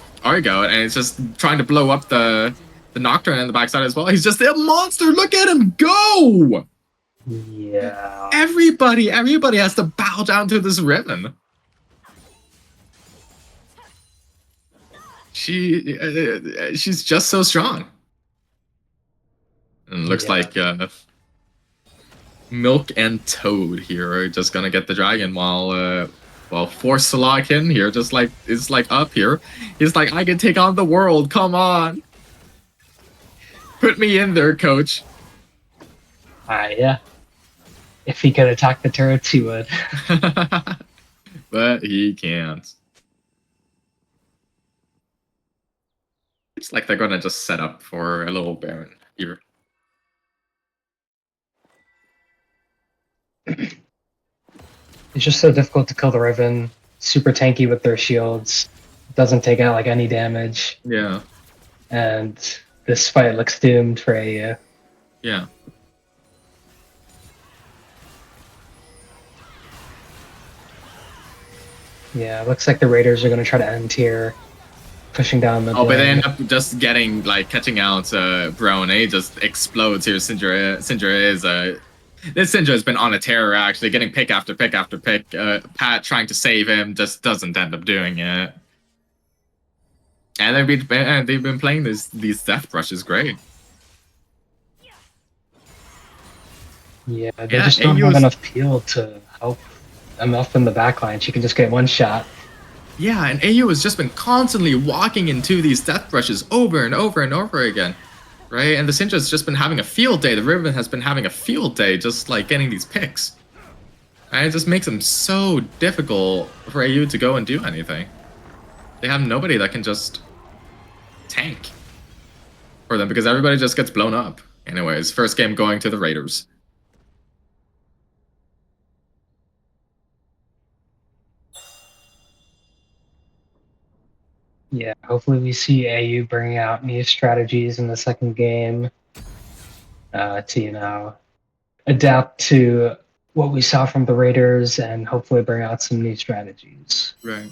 and it's just trying to blow up the Nocturne in the backside as well. He's just a monster. Look at him go! Yeah. Everybody has to bow down to this Riven. She's just so strong. And looks like Milk and Toad here are just gonna get the dragon while Force Lock in here just like is like up here. He's like, I can take on the world, come on. Put me in there, coach. Yeah. If he could attack the turrets, he would. But he can't. It's like they're gonna just set up for a little Baron here. It's just so difficult to kill the Riven. Super tanky with their shields. Doesn't take out like any damage. Yeah. And this fight looks doomed for AU. Yeah. Yeah, looks like the Raiders are going to try to end here, pushing down the. Oh, but they end up just getting catching out Brown. He just explodes here. Syndra is this Syndra has been on a tear actually, getting pick after pick after pick. Pat trying to save him just doesn't end up doing it. And they've been playing these death brushes great. Yeah, they just don't have enough peel to help them up in the backline. She can just get one shot. Yeah, and AU has just been constantly walking into these death brushes over and over and over again, right? And the Syndra has just been having a field day. The Riven has been having a field day, just like getting these picks. And it just makes them so difficult for AU to go and do anything. They have nobody that can just tank for them because everybody just gets blown up. Anyways, first game going to the Raiders. Yeah, hopefully we see AU bring out new strategies in the second game to, adapt to what we saw from the Raiders and hopefully bring out some new strategies. Right.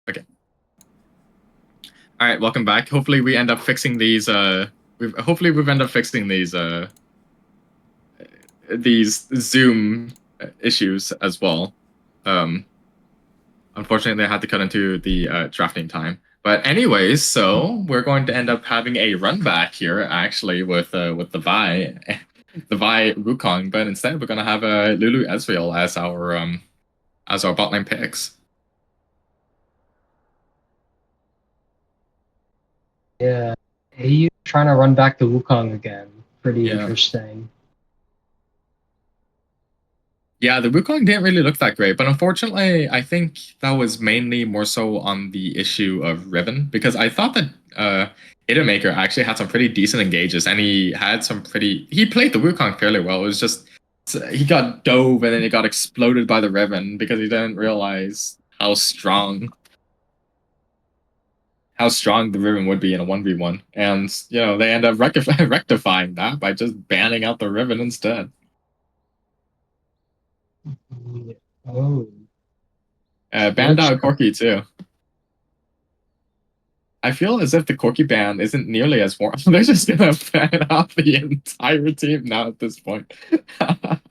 Okay. All right, welcome back. Hopefully we end up fixing these. Hopefully we've ended up fixing these Zoom issues as well. Unfortunately, I had to cut into the drafting time. But anyways, so we're going to end up having a run back here, actually, with the Vi, the Vi Wukong. But instead, we're gonna have Lulu Ezreal as our bot lane picks. Yeah. AU trying to run back the Wukong again. Pretty Yeah. interesting. Yeah, the Wukong didn't really look that great, but unfortunately, I think that was mainly more so on the issue of Riven, because I thought that Hitmaker actually had some pretty decent engages, and he played the Wukong fairly well. It was just he got dove and then he got exploded by the Riven because he didn't realize how strong the Riven would be in a 1v1, and they end up rectifying that by just banning out the Riven instead. Oh. Banned out Corki too. I feel as if the Corki ban isn't nearly as warm. They're just gonna ban out the entire team now at this point. But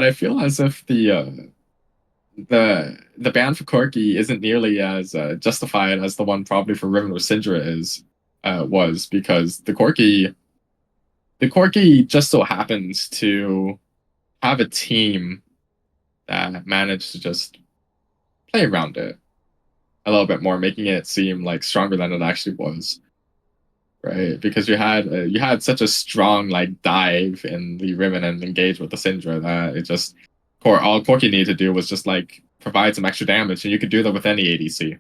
I feel as if the ban for Corki isn't nearly as justified as the one probably for Riven or Syndra was, because the Corki just so happens to have a team that managed to just play around it a little bit more, making it seem like stronger than it actually was, right? Because you had such a strong like dive in the Riven and engage with the Syndra that it just all Corki needed to do was just like provide some extra damage, and you could do that with any ADC.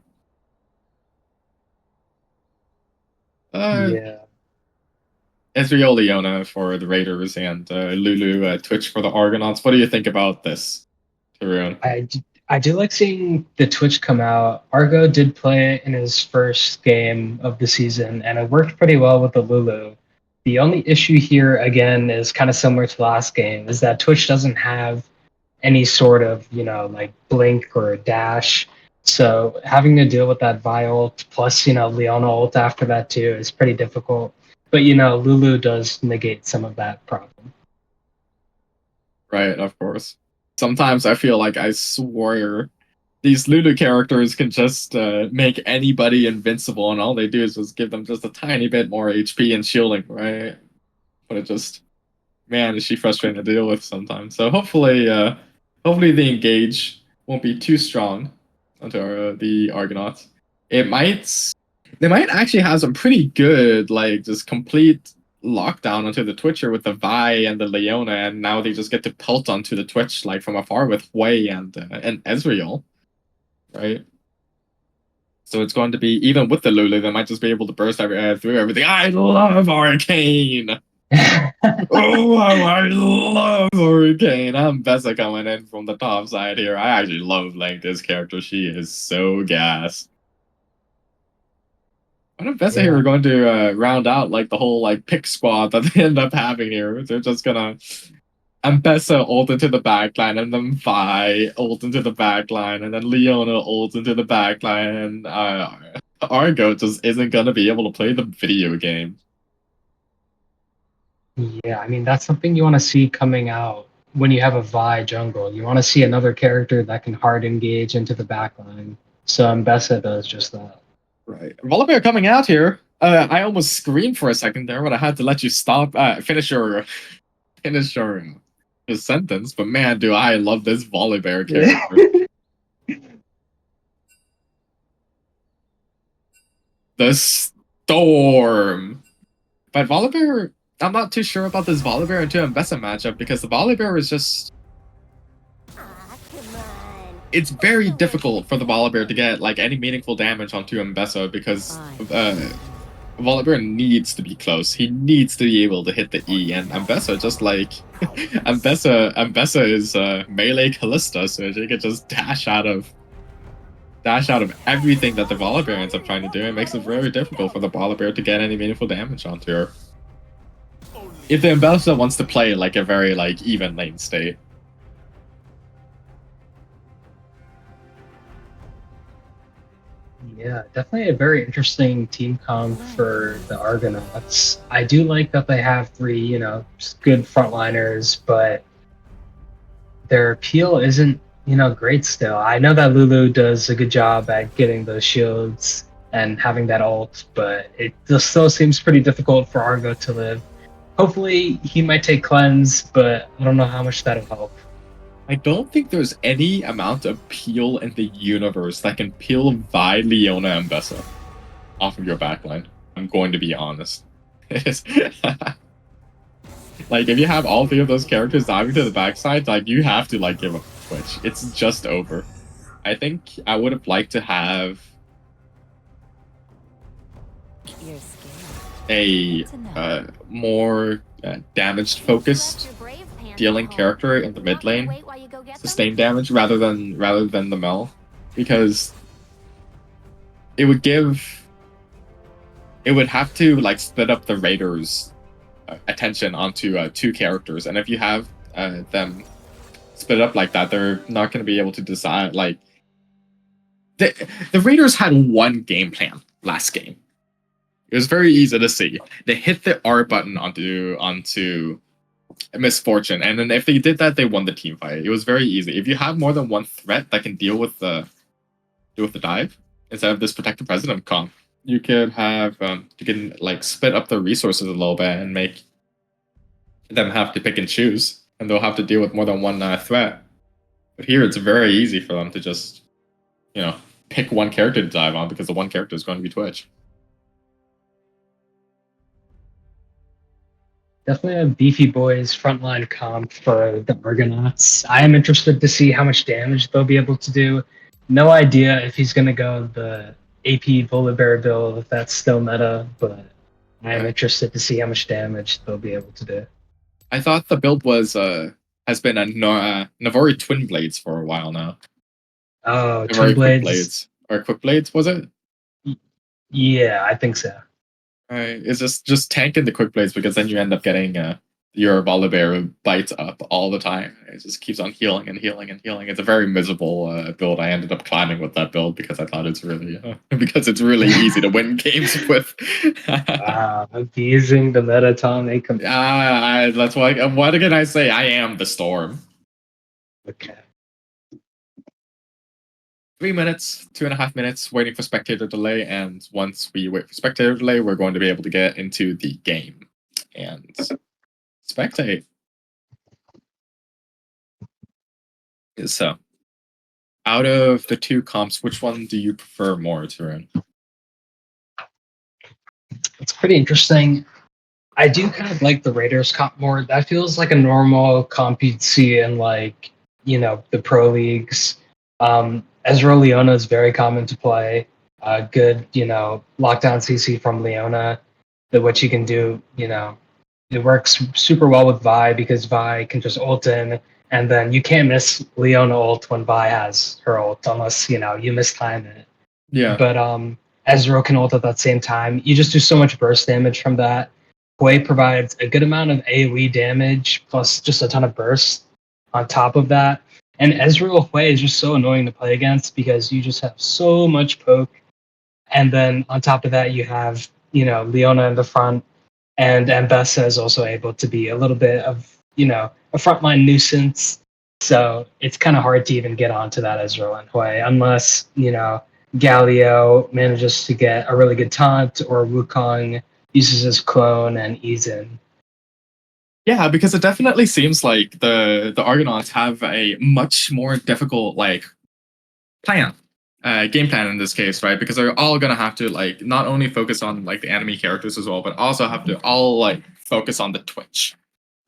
Yeah. Ezreal Leona for the Raiders and Lulu Twitch for the Argonauts. What do you think about this, Tarun? I do like seeing the Twitch come out. Argo did play it in his first game of the season, and it worked pretty well with the Lulu. The only issue here, again, is kind of similar to the last game, is that Twitch doesn't have any sort of, like blink or dash. So having to deal with that Vi ult plus, Leona ult after that too is pretty difficult. But, Lulu does negate some of that problem. Right, of course. Sometimes I feel like I swear these Lulu characters can just make anybody invincible, and all they do is just give them just a tiny bit more HP and shielding, right? But it just, man, is she frustrating to deal with sometimes. So hopefully the engage won't be too strong onto the Argonauts. They might actually have some pretty good, like, just complete lockdown onto the Twitcher with the Vi and the Leona, and now they just get to pelt onto the Twitch like from afar with Hui and Ezreal, right? So it's going to be, even with the Lulu, they might just be able to burst through everything. I love Arcane! Oh, I love Arcane! I'm Bessa coming in from the top side here. I actually love like this character. She is so gas. I don't know if here are going to round out like the whole like pick squad that they end up having here. They're just gonna Ambessa ult into the backline, and then Vi ult into the backline, and then Leona ult into the backline, and Argo just isn't gonna be able to play the video game. Yeah, I mean, that's something you want to see coming out when you have a Vi jungle. You want to see another character that can hard engage into the backline. So Ambessa does just that. Right. Volibear coming out here. I almost screamed for a second there, but I had to let you stop, finish your sentence. But man, do I love this Volibear character. The Storm. But Volibear, I'm not too sure about this Volibear and Ambessa matchup, because the Volibear is just... It's very difficult for the Volibear to get like any meaningful damage onto Ambessa, because Volibear needs to be close. He needs to be able to hit the E, and Ambessa just like Ambessa is melee Callista, so she can just dash out of everything that the Volibear ends up trying to do. It makes it very difficult for the Volibear to get any meaningful damage onto her. If the Ambessa wants to play like a very like even lane state. Yeah, definitely a very interesting team comp for the Argonauts. I do like that they have three, good frontliners, but their appeal isn't, great still. I know that Lulu does a good job at getting those shields and having that ult, but it just still seems pretty difficult for Argo to live. Hopefully he might take cleanse, but I don't know how much that'll help. I don't think there's any amount of peel in the universe that can peel Vi, Leona, and Bessa off of your backline. I'm going to be honest. Like, if you have all three of those characters diving to the backside, like, you have to, like, give up Twitch. It's just over. I think I would have liked to have a more damage-focused dealing character in the mid lane, sustain damage rather than the Mel, because it would have to like split up the Raiders' attention onto two characters, and if you have them split up like that, they're not going to be able to decide. Like the Raiders had one game plan last game. It was very easy to see. They hit the R button onto Misfortune, and then if they did that, they won the team fight. It was very easy. If you have more than one threat that can deal with the dive instead of this protected president comp, you could have you can like split up the resources a little bit and make them have to pick and choose, and they'll have to deal with more than one threat. But here, it's very easy for them to just pick one character to dive on because the one character is going to be Twitch. Definitely a beefy boys frontline comp for the Argonauts. I am interested to see how much damage they'll be able to do. No idea if he's going to go the AP Volibear build, if that's still meta, but I am interested to see how much damage they'll be able to do. I thought the build has been a Navori Twin Blades for a while now. Oh, Twin Blades. Quick Blades, was it? Yeah, I think so. Right. It's just tanking the quick blades because then you end up getting your Volibear bites up all the time. It just keeps on healing and healing and healing. It's a very miserable build. I ended up climbing with that build because I thought it's really easy to win games with. Abusing the meta, Tom. That's why. What can I say? I am the storm. Okay. 3 minutes, 2.5 minutes waiting for spectator delay, and once we wait for spectator delay, we're going to be able to get into the game and spectate. So, out of the two comps, which one do you prefer more, Tarun? It's pretty interesting. I do kind of like the Raiders comp more. That feels like a normal comp you'd see in the pro leagues. Ezreal Leona is very common to play. Good, lockdown CC from Leona, what you can do, it works super well with Vi because Vi can just ult in, and then you can't miss Leona ult when Vi has her ult unless, you mistime it. Yeah. But Ezreal can ult at that same time. You just do so much burst damage from that. Hwei provides a good amount of AoE damage plus just a ton of burst on top of that. And Ezreal Hwei is just so annoying to play against because you just have so much poke. And then on top of that, you have, Leona in the front. And Bessa is also able to be a little bit of, a frontline nuisance. So it's kind of hard to even get onto that Ezreal and Hwei unless, Galio manages to get a really good taunt or Wukong uses his clone and ease in. Yeah, because it definitely seems like the Argonauts have a much more difficult plan, game plan in this case, right? Because they're all gonna have to not only focus on the enemy characters as well, but also have to all focus on the Twitch,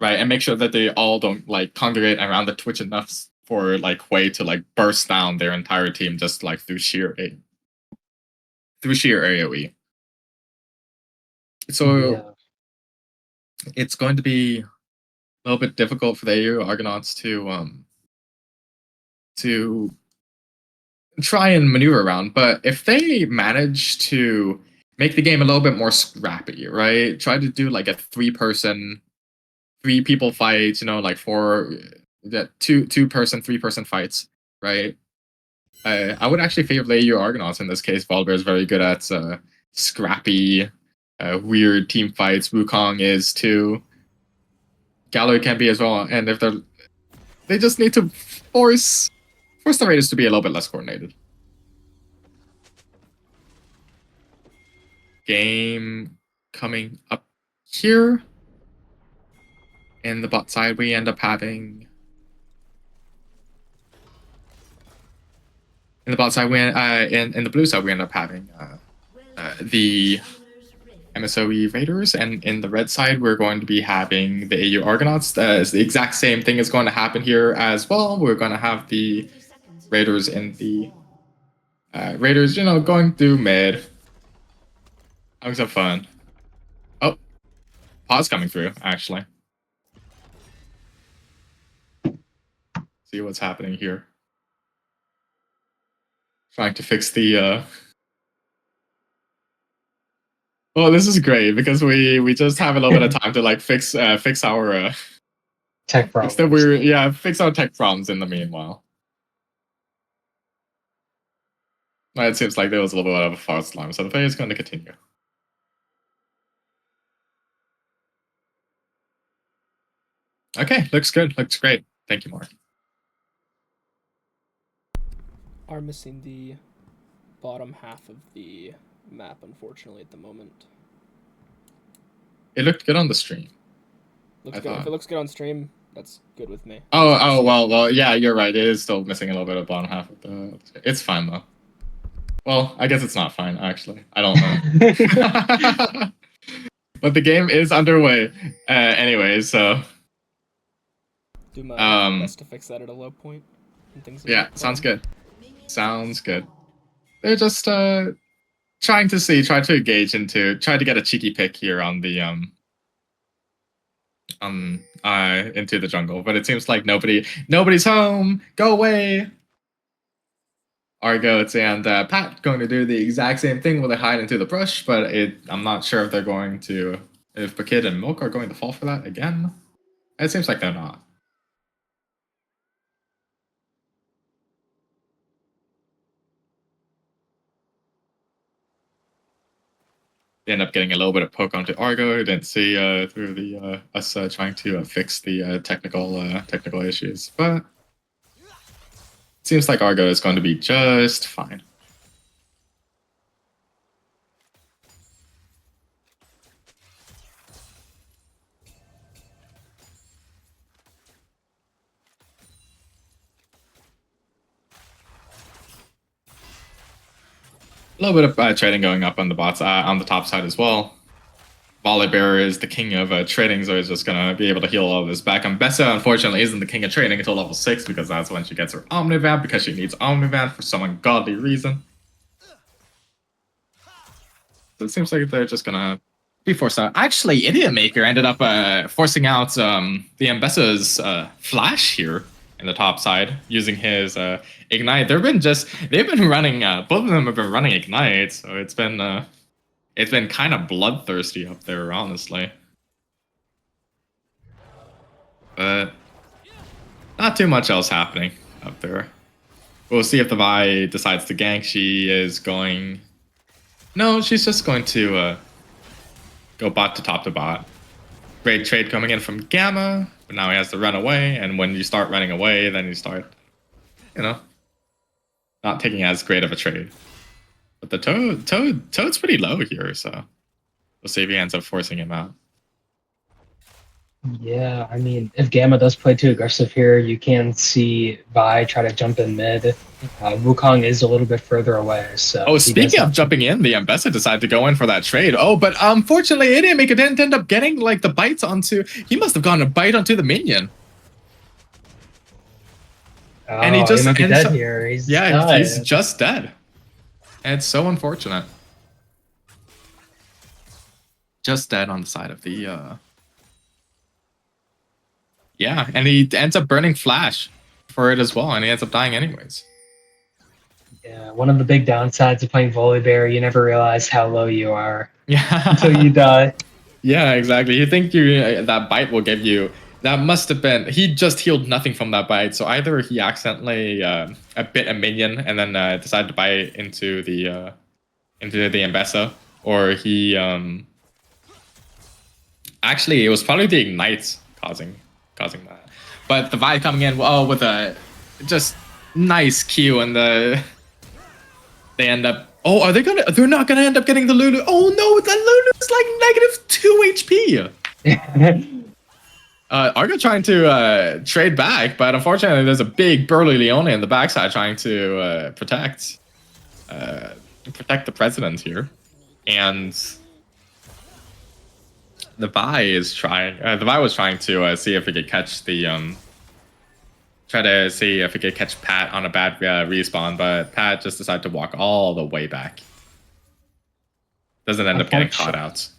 right? And make sure that they all don't congregate around the Twitch enough for Hwei to burst down their entire team just through sheer AoE. So. Yeah. It's going to be a little bit difficult for the AU Argonauts to try and maneuver around. But if they manage to make the game a little bit more scrappy, right? Try to do a 3 people fight, 2-person, 3-person fights, right? I would actually favor the AU Argonauts in this case. Volibear is very good at scrappy, weird team fights. Wukong is too. Gallo can be as well, and if they just need to force the Raiders to be a little bit less coordinated. Game coming up here. In the bot side, we end up having. In the bot side, in the blue side, we end up having the MSOE Raiders, and in the red side, we're going to be having the AU Argonauts. The exact same thing is going to happen here as well. We're going to have the Raiders and the Raiders, going through mid. Having some fun. Oh, pause coming through, actually. See what's happening here. Trying to fix the Well, this is great because we just have a little bit of time to like fix our Tech problems. fix our tech problems in the meanwhile. It seems like there was a little bit of a false alarm, so the play is going to continue. Okay, looks good, looks great. Thank you, Mark. Are missing the bottom half of the map, unfortunately, at the moment. It looked good on the stream. Looks good. If it looks good on stream, that's good with me. Well, yeah, you're right. It is still missing a little bit of the bottom half of the. It's fine though. Well, I guess it's not fine actually. I don't know. But the game is underway anyway, so. Do my best to fix that at a low point. And things yeah, sounds good. Sounds good. They're just trying to engage into, try to get a cheeky pick here on the into the jungle, but it seems like nobody's home. Go away. Argonauts and Pat going to do the exact same thing where they hide into the brush, but I'm not sure if they're going to, if Bakid and Milk are going to fall for that again. It seems like they're not. They end up getting a little bit of poke onto Argo. Didn't see through the us trying to fix the technical issues, but it seems like Argo is going to be just fine. A little bit of trading going up on the bots on the top side as well. Volibear is the king of trading, so he's just gonna be able to heal all of this back. And Bessa, unfortunately, isn't the king of trading until level 6 because that's when she gets her Omnivamp, because she needs Omnivamp for some ungodly reason. So it seems like they're just gonna be forced out. Actually, Idiot Maker ended up forcing out the Mbessa's flash here in the top side using his Ignite. They've been running both of them have been running Ignite, so it's been kind of bloodthirsty up there, honestly. But not too much else happening up there. We'll see if the Vi decides to gank. She is going. No, she's just going to go bot to bot. Great trade coming in from Gamma, but now he has to run away. And when you start running away, then you start, not taking as great of a trade. But the Toad's pretty low here, so we'll see if he ends up forcing him out. Yeah, I mean, if Gamma does play too aggressive here, you can see Vi try to jump in mid. Wukong is a little bit further away, so... Oh, speaking of jumping in, the Mbessa decided to go in for that trade. Oh, but unfortunately, Idiot Maker didn't end up getting, like, the bites onto... He must have gotten a bite onto the minion. Oh, and he might be dead here. He's just dead. And it's so unfortunate. Just dead on the side of the... Yeah, and he ends up burning Flash for it as well, and he ends up dying anyways. Yeah, one of the big downsides of playing Volibear, you never realize how low you are. Yeah. Until you die. Yeah, exactly. You think that bite will give you That must have been, he just healed nothing from that bite, so either he accidentally bit a minion and then decided to bite into the Mbessa, or he actually it was probably the ignite causing that. But the Vi coming in with a just nice Q, and they end up. Oh, are they gonna? They're not gonna end up getting the Lulu. Oh no, the Lulu's like -2 HP. Argo trying to trade back, but unfortunately there's a big burly Leona in the backside trying to protect the president here, and the Vi is trying. The Vi was trying to see if he could catch the try to see if he could catch Pat on a bad respawn, but Pat just decided to walk all the way back. Doesn't end up getting caught out.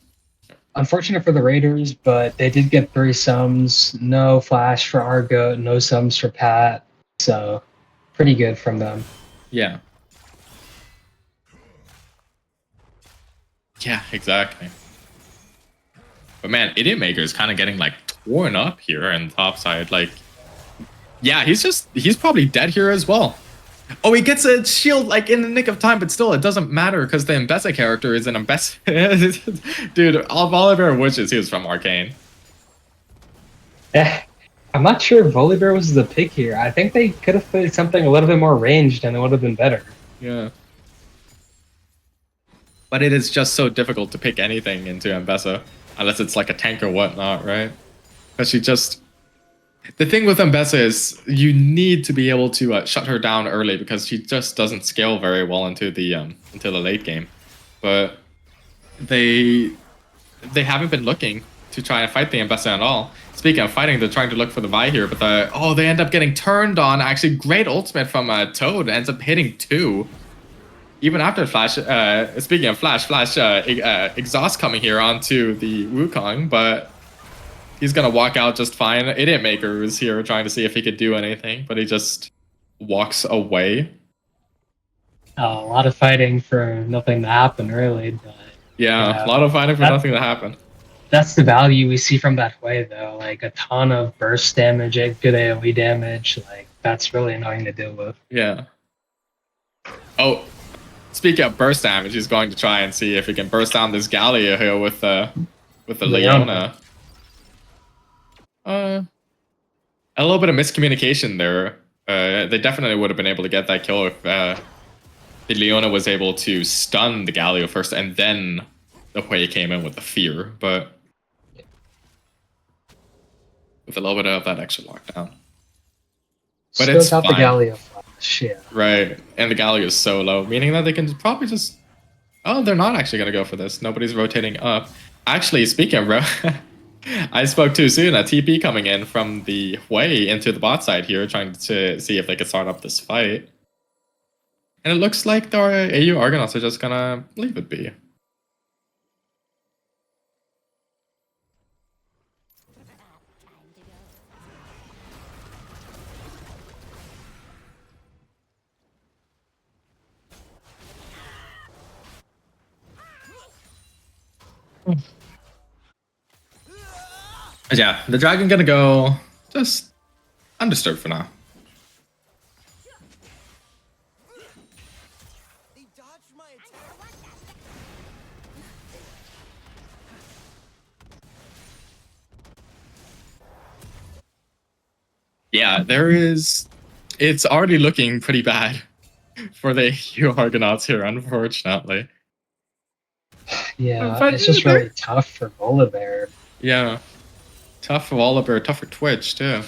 Unfortunate for the Raiders, but they did get 3 sums. No flash for Argo, no sums for Pat. So, pretty good from them. Yeah. Yeah, exactly. But man, Idiot Maker is kind of getting like torn up here in the top side. Like, yeah, he's probably dead here as well. Oh, he gets a shield like in the nick of time, but still, it doesn't matter because the Mbessa character is an Mbessa. Dude, Volibear wishes he was from Arcane. I'm not sure if Volibear was the pick here. I think they could have played something a little bit more ranged and it would have been better. Yeah. But it is just so difficult to pick anything into Mbessa, unless it's like a tank or whatnot, right? Because she just... The thing with Mbessa is you need to be able to shut her down early because she just doesn't scale very well into the late game. But they haven't been looking to try and fight the Mbessa at all. Speaking of fighting, they're trying to look for the Vi here, but they end up getting turned on. Actually, great ultimate from Toad, ends up hitting 2. Even after Flash, speaking of Flash, exhaust coming here onto the Wukong, but he's gonna walk out just fine. Idiot Maker is here trying to see if he could do anything, but he just walks away. A lot of fighting for nothing to happen, really. But, yeah, a lot of fighting for nothing to happen. That's the value we see from that way, though. Like a ton of burst damage, good AoE damage. Like that's really annoying to deal with. Yeah. Oh, speaking of burst damage, he's going to try and see if he can burst down this Gallia here with the Leona. A little bit of miscommunication there. They definitely would have been able to get that kill if the Leona was able to stun the Galio first, and then the Hui came in with the fear, but with a little bit of that extra lockdown. But still it's got fine. The Galio flash, yeah. Right, and the Galio is so low, meaning that they can probably just... Oh, they're not actually going to go for this. Nobody's rotating up. Actually, speaking of... I spoke too soon. A TP coming in from the Hui into the bot side here, trying to see if they could start up this fight. And it looks like the AU Argonauts are just gonna leave it be. Yeah, the dragon gonna go just undisturbed for now. Yeah, it's already looking pretty bad for the EU Argonauts here, unfortunately. Yeah, it's just really tough for Volibear. Yeah. Tough for Volibear, tough for Twitch too.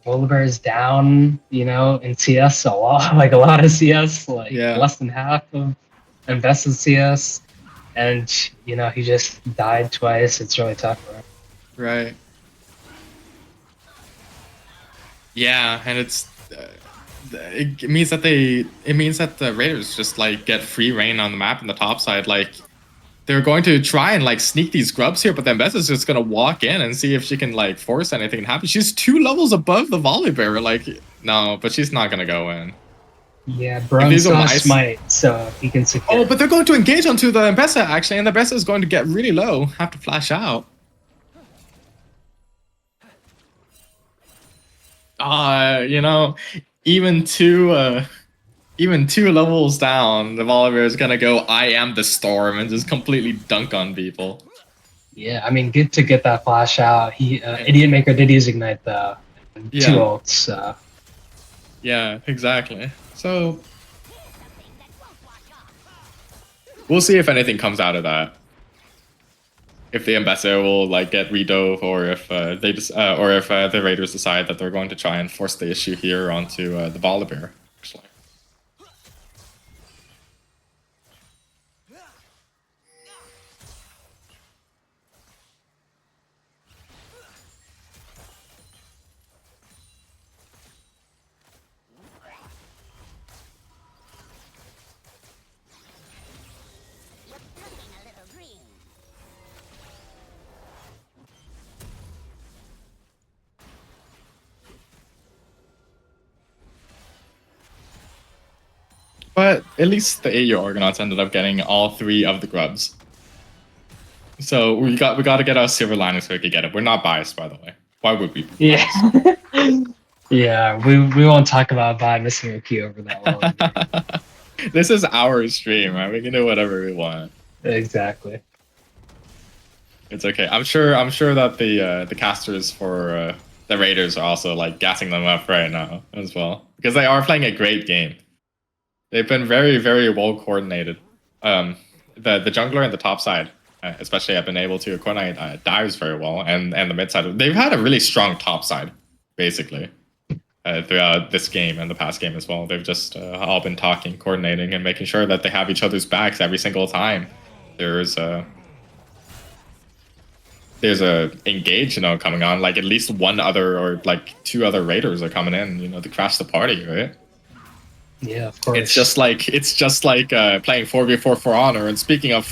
Volibear is down, in CS a lot of CS, less than half of invested CS, and he just died twice. It's really tough for him. Right. Yeah, and it means that the Raiders just get free reign on the map in the top side. They're going to try and sneak these grubs here, but then Bess is just gonna walk in and see if she can force anything to happen. She's 2 levels above the Volibear. No, but she's not gonna go in. Yeah, Brown's gonna smite, so he can secure. Oh, but they're going to engage onto the Mbessa actually, and the Mbessa is going to get really low, have to flash out. You know, even two levels down, the Volibear is gonna go, I am the storm, and just completely dunk on people. Yeah, I mean, good to get that flash out. Idiot Maker did use Ignite though. And Yeah. 2 ults. Yeah, exactly. So we'll see if anything comes out of that. If the Ambassador will like get redove, or if the Raiders decide that they're going to try and force the issue here onto the Volibear. Actually. But at least the AU Argonauts ended up getting all 3 of the grubs. So we got to get our silver lining so we can get it. We're not biased, by the way. Why would we be biased? Yeah. Yeah, we won't talk about Vi missing a key over that long. This is our stream, right? We can do whatever we want. Exactly. It's okay. I'm sure that the casters for the Raiders are also like gassing them up right now as well, because they are playing a great game. They've been very, very well coordinated. The jungler and the top side, especially, have been able to coordinate dives very well, and the mid side. They've had a really strong top side, basically, throughout this game and the past game as well. They've just all been talking, coordinating, and making sure that they have each other's backs every single time. There's a engage, coming on. Like at least one other or like 2 other Raiders are coming in, to crash the party, right? Yeah, of course. It's just like playing 4v4 for honor. And speaking of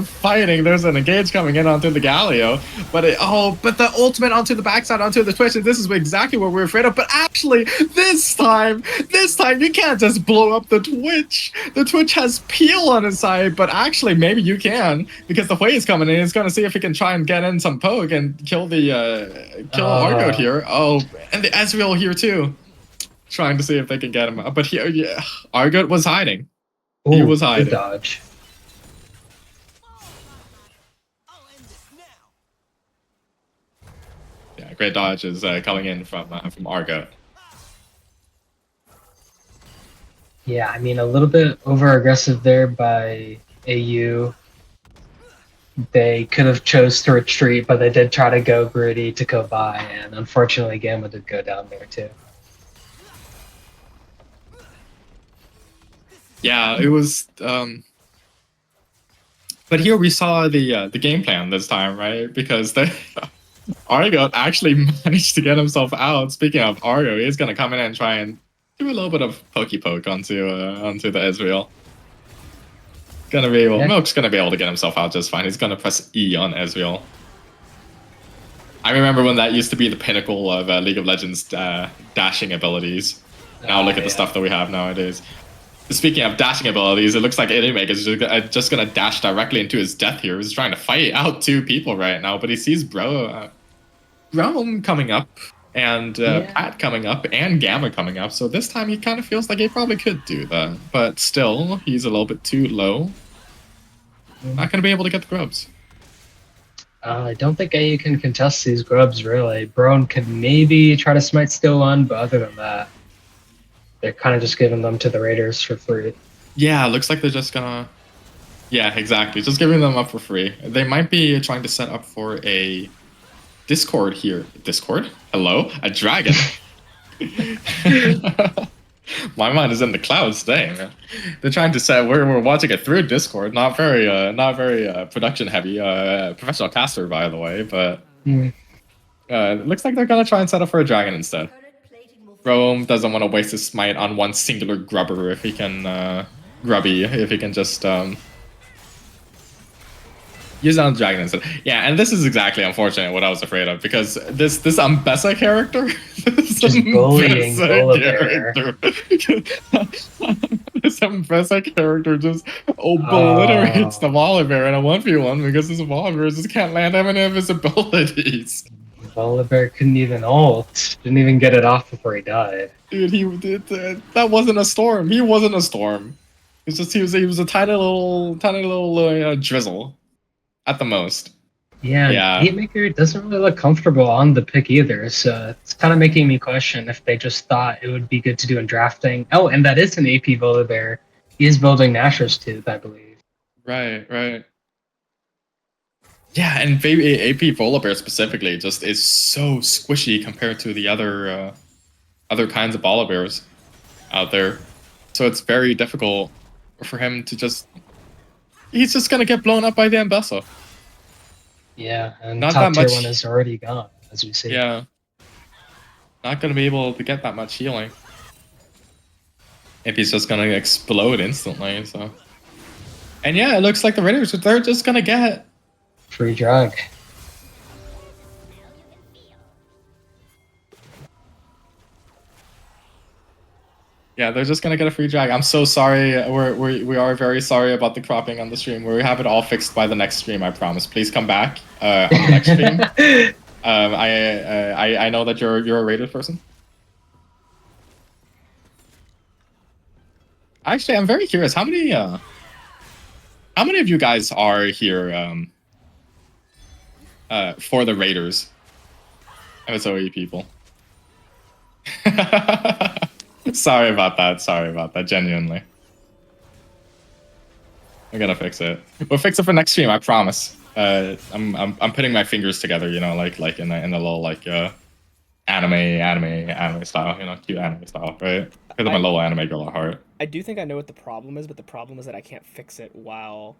fighting, there's an engage coming in onto the Galio, but the ultimate onto the backside onto the Twitch. And this is exactly what we're afraid of. But actually, this time you can't just blow up the Twitch. The Twitch has peel on his side, but actually maybe you can, because the Hui is coming in. He's going to see if he can try and get in some poke and kill the Argo here. Oh, and the Ezreal here too. Trying to see if they can get him up. But Argot was hiding. He was hiding. Good dodge. Yeah, great dodge is coming in from Argot. Yeah, I mean, a little bit over-aggressive there by AU. They could have chose to retreat, but they did try to go greedy to go by, and unfortunately Gamma did go down there too. Yeah, it was. But here we saw the game plan this time, right? Because Argo actually managed to get himself out. Speaking of Argo, he's gonna come in and try and do a little bit of pokey poke onto the Ezreal. Milk's gonna be able to get himself out just fine. He's gonna press E on Ezreal. I remember when that used to be the pinnacle of League of Legends dashing abilities. Now look at the stuff that we have nowadays. Speaking of dashing abilities, it looks like Idimaker is just gonna dash directly into his death here. He's trying to fight out 2 people right now, but he sees Rome coming up, and Pat coming up, and Gamma coming up. So this time he kind of feels like he probably could do that, but still, he's a little bit too low. Not gonna be able to get the grubs. I don't think AU can contest these grubs, really. Brown could maybe try to smite still on, but other than that, they're kind of just giving them to the Raiders for free. Yeah, looks like they're just gonna... Yeah, exactly. Just giving them up for free. They might be trying to set up for a Discord here. Discord? Hello? A dragon? My mind is in the clouds today, man. They're trying to say we're watching it through Discord. Not very production heavy. Professional caster, by the way, but it looks like they're gonna try and set up for a dragon instead. Rome doesn't want to waste his smite on one singular grubber if he can just use it on dragon instead. Yeah, and this is exactly unfortunate what I was afraid of, because this Ambessa character, just bullying character. This Ambessa character just obliterates the Volibear in a 1v1 because this Volibear just can't land any of his abilities. Volibear couldn't even ult. Didn't even get it off before he died. Dude, he did that wasn't a storm. He wasn't a storm. It's just he was a tiny little drizzle, at the most. Yeah, Yeah. Heatmaker doesn't really look comfortable on the pick either, so it's kind of making me question if they just thought it would be good to do in drafting. Oh, and that is an AP Volibear. He is building Nashor's Tooth, I believe. Right. Yeah, and baby AP Volibear specifically just is so squishy compared to the other kinds of Volibears out there. So it's very difficult for him to just... He's just gonna get blown up by the Ambessa. Yeah, and Not top that tier much- 1 is already gone, as we see. Yeah. Not gonna be able to get that much healing. If he's just gonna explode instantly, so... And yeah, it looks like the Raiders, they're just gonna get... Free drug. Yeah, they're just gonna get a free drag. I'm so sorry. We are very sorry about the cropping on the stream. We have it all fixed by the next stream, I promise. Please come back on the next stream. I know that you're a rated person. Actually, I'm very curious. How many of you guys are here for the Raiders? MSOE people. Sorry about that, genuinely. I gotta fix it. We'll fix it for next stream, I promise. I'm putting my fingers together, you know, like in a little like anime style, you know, cute anime style, right? Because I'm a little anime girl at heart. I do think I know what the problem is, but the problem is that I can't fix it while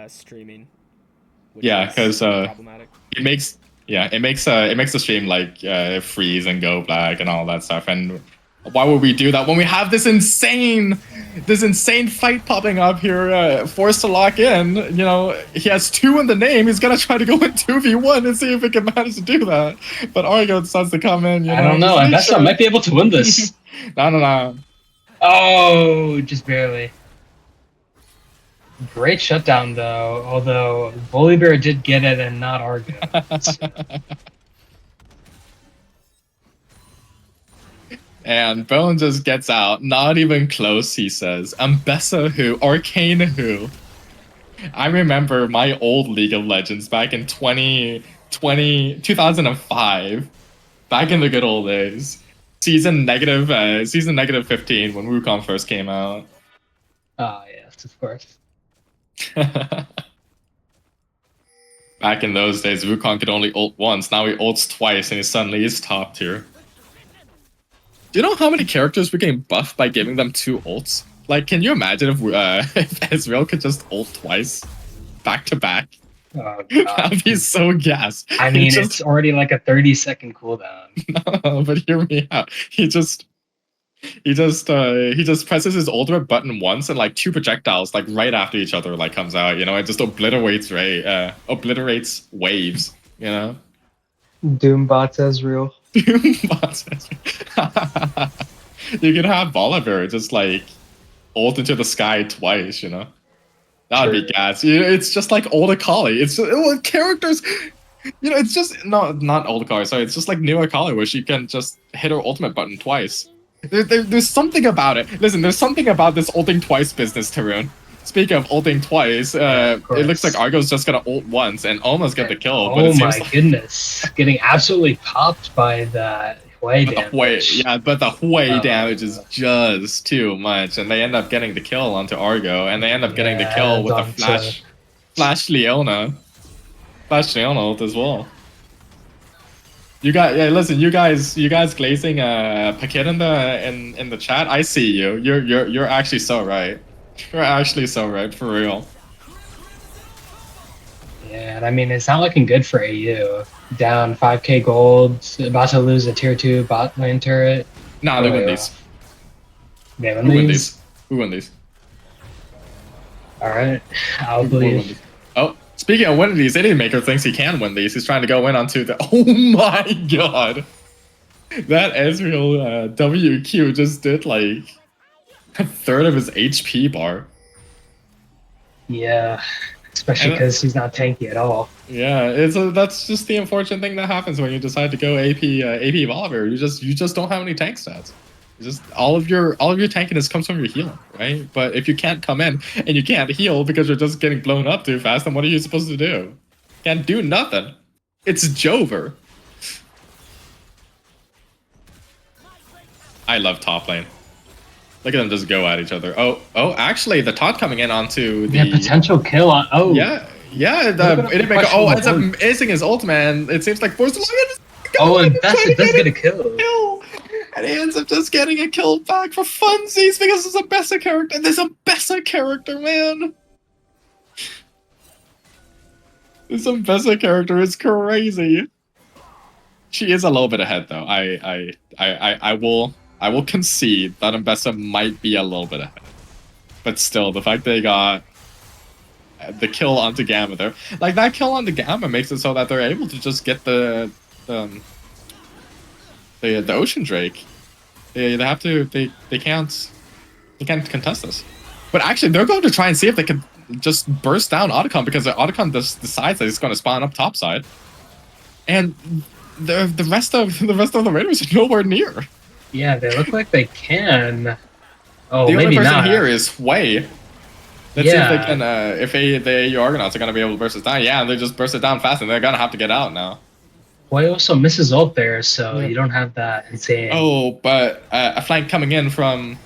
streaming. Yeah, because problematic. it makes the stream like freeze and go black and all that stuff. And why would we do that when we have this insane fight popping up here, forced to lock in? You know, he has 2 in the name. He's gonna try to go in 2v1 and see if he can manage to do that. But Argo decides to come in. I don't know. Ambessa might be able to win this. No. Oh, just barely. Great shutdown, though. Although Volibear did get it and not Argo. And Bone just gets out. Not even close, he says. Ambessa who? Arcane who? I remember my old League of Legends back in 2005. Back in the good old days. Season negative 15 when Wukong first came out. Ah, yes, of course. Back in those days, Wukong could only ult once. Now he ults twice and he suddenly is top tier. Do you know how many characters we can buff by giving them 2 ults? Like, can you imagine if Ezreal could just ult twice? Back to back? Oh, That'd be so gas. I mean, it's already like a 30-second cooldown. No, but hear me out. He just presses his ultimate button once and like 2 projectiles like right after each other like comes out, you know, it just obliterates waves, you know. Doombots Ezreal. Doombots Ezreal. You could have Volibear just like ult into the sky twice, you know. That would be gas. It's just like old Akali. It's characters. You know, it's just not old Akali. Sorry, it's just like new Akali where she can just hit her ultimate button twice. There's something about it. Listen, there's something about this ulting twice business, Tarun. Speaking of ulting twice, it looks like Argo's just gonna ult once and almost get the kill. Oh but it my seems like, goodness, getting absolutely popped by that Hui damage. but the Hui damage is just too much, and they end up getting the kill onto Argo, and they end up getting the kill with the Flash Leona ult as well. You guys, listen, you guys glazing Paquette in the chat. I see you. You're actually so right. You're actually so right, for real. Yeah, and I mean, it's not looking good for AU. Down 5k gold, about to lose a tier 2 bot lane turret. Nah, they win these. They win these? Who win these? Alright, I'll believe. Oh, speaking of winning these, Idiot Maker thinks he can win these. He's trying to go in onto the... Oh my god! That Ezreal WQ just did like a third of his HP bar. Yeah. especially because he's not tanky at all. Yeah, that's just the unfortunate thing that happens when you decide to go AP Volibear. You just don't have any tank stats. Just all of your tankiness comes from your healing, right? But if you can't come in and you can't heal because you're just getting blown up too fast, then what are you supposed to do? Can't do nothing. It's Jover. I love top lane. Look at them just go at each other. Oh, actually, the taunt coming in onto the potential kill on. Oh, yeah. Oh, ends up acing his ult, man. It seems like Force Alliance. Oh, and Bessa does get a kill. And he ends up just getting a kill back for funsies because there's a Bessa character. There's a Bessa character, man. There's some Bessa character. It's crazy. She is a little bit ahead, though. I will concede that Mbessa might be a little bit ahead. But still, the fact they got the kill onto Gamma there, like that kill onto Gamma makes it so that they're able to just get the Ocean Drake. They can't contest this. But actually, they're going to try and see if they can just burst down Otacon, because the Otacon decides that it's going to spawn up topside, and the rest of the Raiders are nowhere near. Yeah, they look like they can. Oh, the only maybe person not. here is Way. Let's see if they can. If the Argonauts are going to be able to burst it down. Yeah, they just burst it down fast, and they're going to have to get out now. Well, he also misses ult there, so you don't have that insane. Oh, but a flank coming in from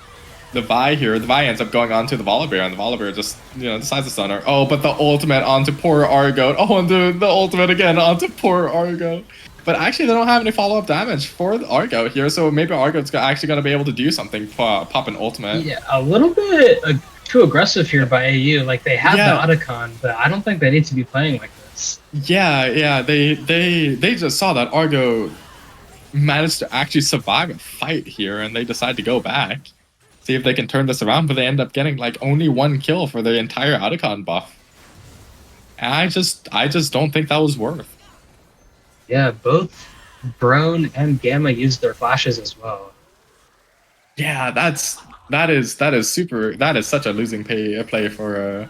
the Vi here. The Vi ends up going onto the Volibear, and the Volibear just, decides to stun her. Oh, but the ultimate onto poor Argo. Oh, and the ultimate again onto poor Argo. But actually, they don't have any follow-up damage for the Argo here, so maybe Argo's actually going to be able to do something, pop an ultimate. Yeah, a little bit too aggressive here by AU. Like, they have the Otacon, but I don't think they need to be playing like this. Yeah, they just saw that Argo managed to actually survive a fight here, and they decide to go back, see if they can turn this around, but they end up getting like only one kill for the entire Otacon buff. And I just don't think that was worth. Yeah, both Brone and Gamma used their flashes as well. Yeah, that is such a losing play for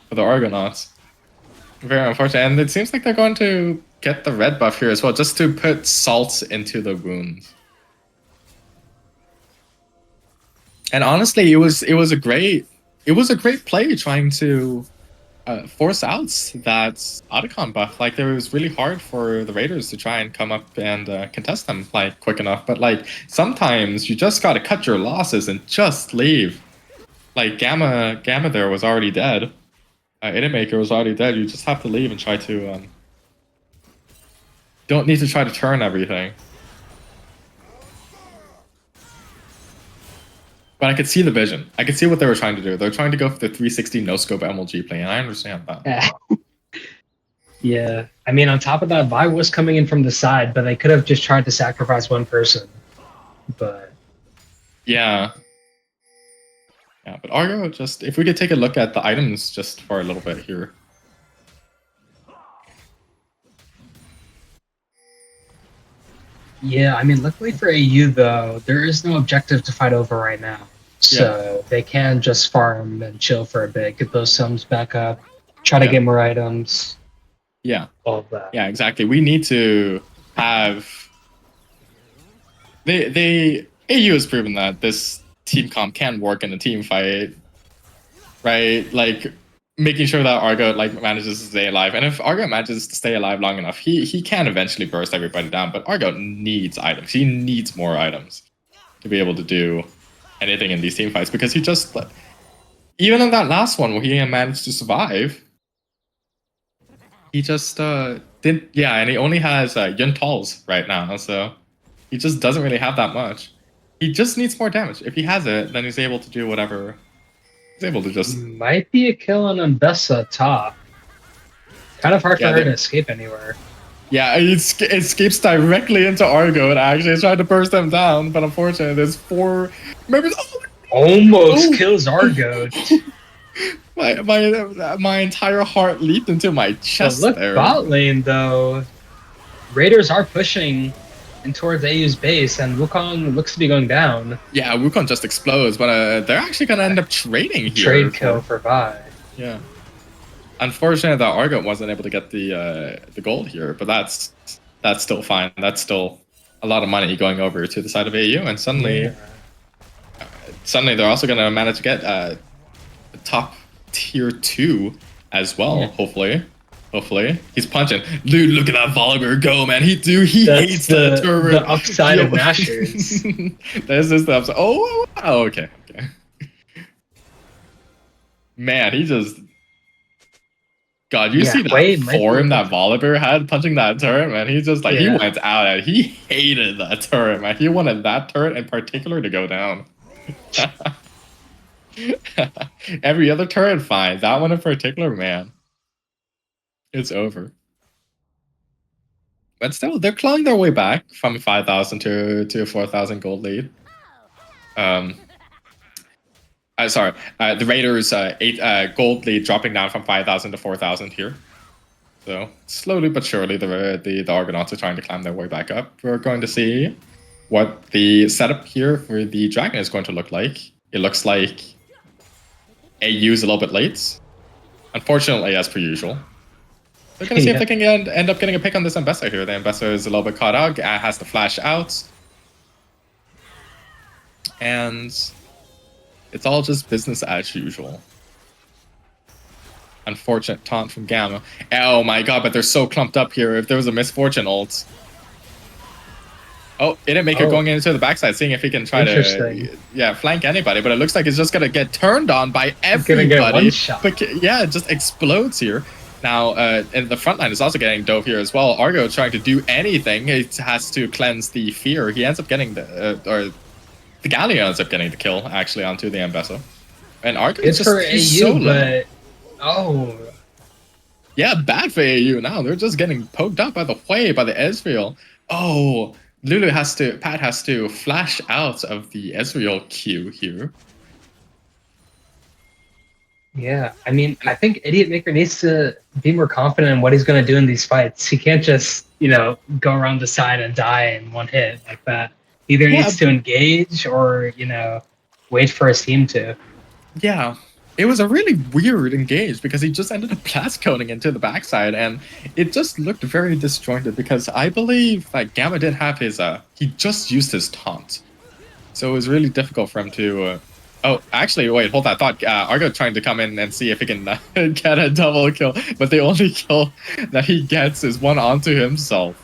the Argonauts. Very unfortunate, and it seems like they're going to get the red buff here as well, just to put salt into the wounds. And honestly, it was a great play trying to force out that Otacon buff. Like, it was really hard for the Raiders to try and come up and contest them like quick enough. But like, sometimes you just gotta cut your losses and just leave. Like Gamma there was already dead. Idemaker was already dead. You just have to leave and try to. Don't need to try to turn everything. But I could see the vision. I could see what they were trying to do. They're trying to go for the 360 no-scope MLG play, and I understand that. Yeah. I mean, on top of that, Vi was coming in from the side, but they could have just tried to sacrifice one person. But... Yeah. Yeah, but Argo, just... If we could take a look at the items just for a little bit here. Yeah, I mean, luckily for AU, though, there is no objective to fight over right now. So they can just farm and chill for a bit, get those sums back up, try to get more items. Yeah. All of that. Yeah, exactly. We need to have... AU has proven that this team comp can work in a team fight, right? Like, making sure that Argo manages to stay alive. And if Argo manages to stay alive long enough, he can eventually burst everybody down. But Argo needs items. He needs more items to be able to do anything in these team fights, because he just... Even in that last one where he managed to survive, he just didn't... Yeah, and he only has Yuntals right now, so he just doesn't really have that much. He just needs more damage. If he has it, then he's able to do whatever... He's able to just... Might be a kill on Mbessa top. Kind of hard for her to escape anywhere. Yeah, it escapes directly into Argo and actually is trying to burst them down, but unfortunately there's 4 members... Almost kills Argo. my entire heart leaped into my chest there. Bot lane, though. Raiders are pushing in towards AU's base, and Wukong looks to be going down. Yeah, Wukong just explodes, but they're actually going to end up trading here. Trade kill for Vi. Yeah. Unfortunately, the Argot wasn't able to get the gold here, but that's still fine. That's still a lot of money going over to the side of AU, and suddenly they're also going to manage to get top tier 2 as well. Hopefully he's punching. Dude, look at that Volibear go, man. He hates that turret. The upside of Mashers. This is the upside. Oh, okay. Man, he just. God, you see that form that Volibear had punching that turret, man. He's just like, he went out and he hated that turret, man. He wanted that turret in particular to go down. Every other turret, fine. That one in particular, man. It's over. But still, they're clawing their way back from 5,000 to a 4,000 gold lead. The Raiders 8 gold lead dropping down from 5,000 to 4,000 here. So slowly but surely, the Argonauts are trying to climb their way back up. We're going to see what the setup here for the Dragon is going to look like. It looks like AU is a little bit late, unfortunately, as per usual. They're going to see if they can end up getting a pick on this Ambessa here. The Ambessa is a little bit caught out, has to flash out. And it's all just business as usual. Unfortunate taunt from Gamma. Oh my god, but they're so clumped up here. If there was a Misfortune ult. Oh, it didn't make it going into the backside, seeing if he can try to flank anybody. But it looks like it's just going to get turned on by everybody. Get one shot. But yeah, it just explodes here. Now, and the front line is also getting dove here as well. Argo trying to do anything. It has to cleanse the fear. He ends up getting the Galio ends up getting the kill, actually, onto the Ambessa. And Argo is just so low. But, yeah, bad for AU now. They're just getting poked up by the Ezreal. Oh, Pat has to flash out of the Ezreal queue here. Yeah, I mean, I think Idiot Maker needs to be more confident in what he's going to do in these fights. He can't just, go around the side and die in one hit like that. Either needs to engage or, wait for his team to. Yeah, it was a really weird engage because he just ended up blast coating into the backside, and it just looked very disjointed because I believe that Gamma did have his, he just used his taunt. So it was really difficult for him to... Oh, actually, wait, hold that thought. Argo trying to come in and see if he can get a double kill, but the only kill that he gets is one onto himself.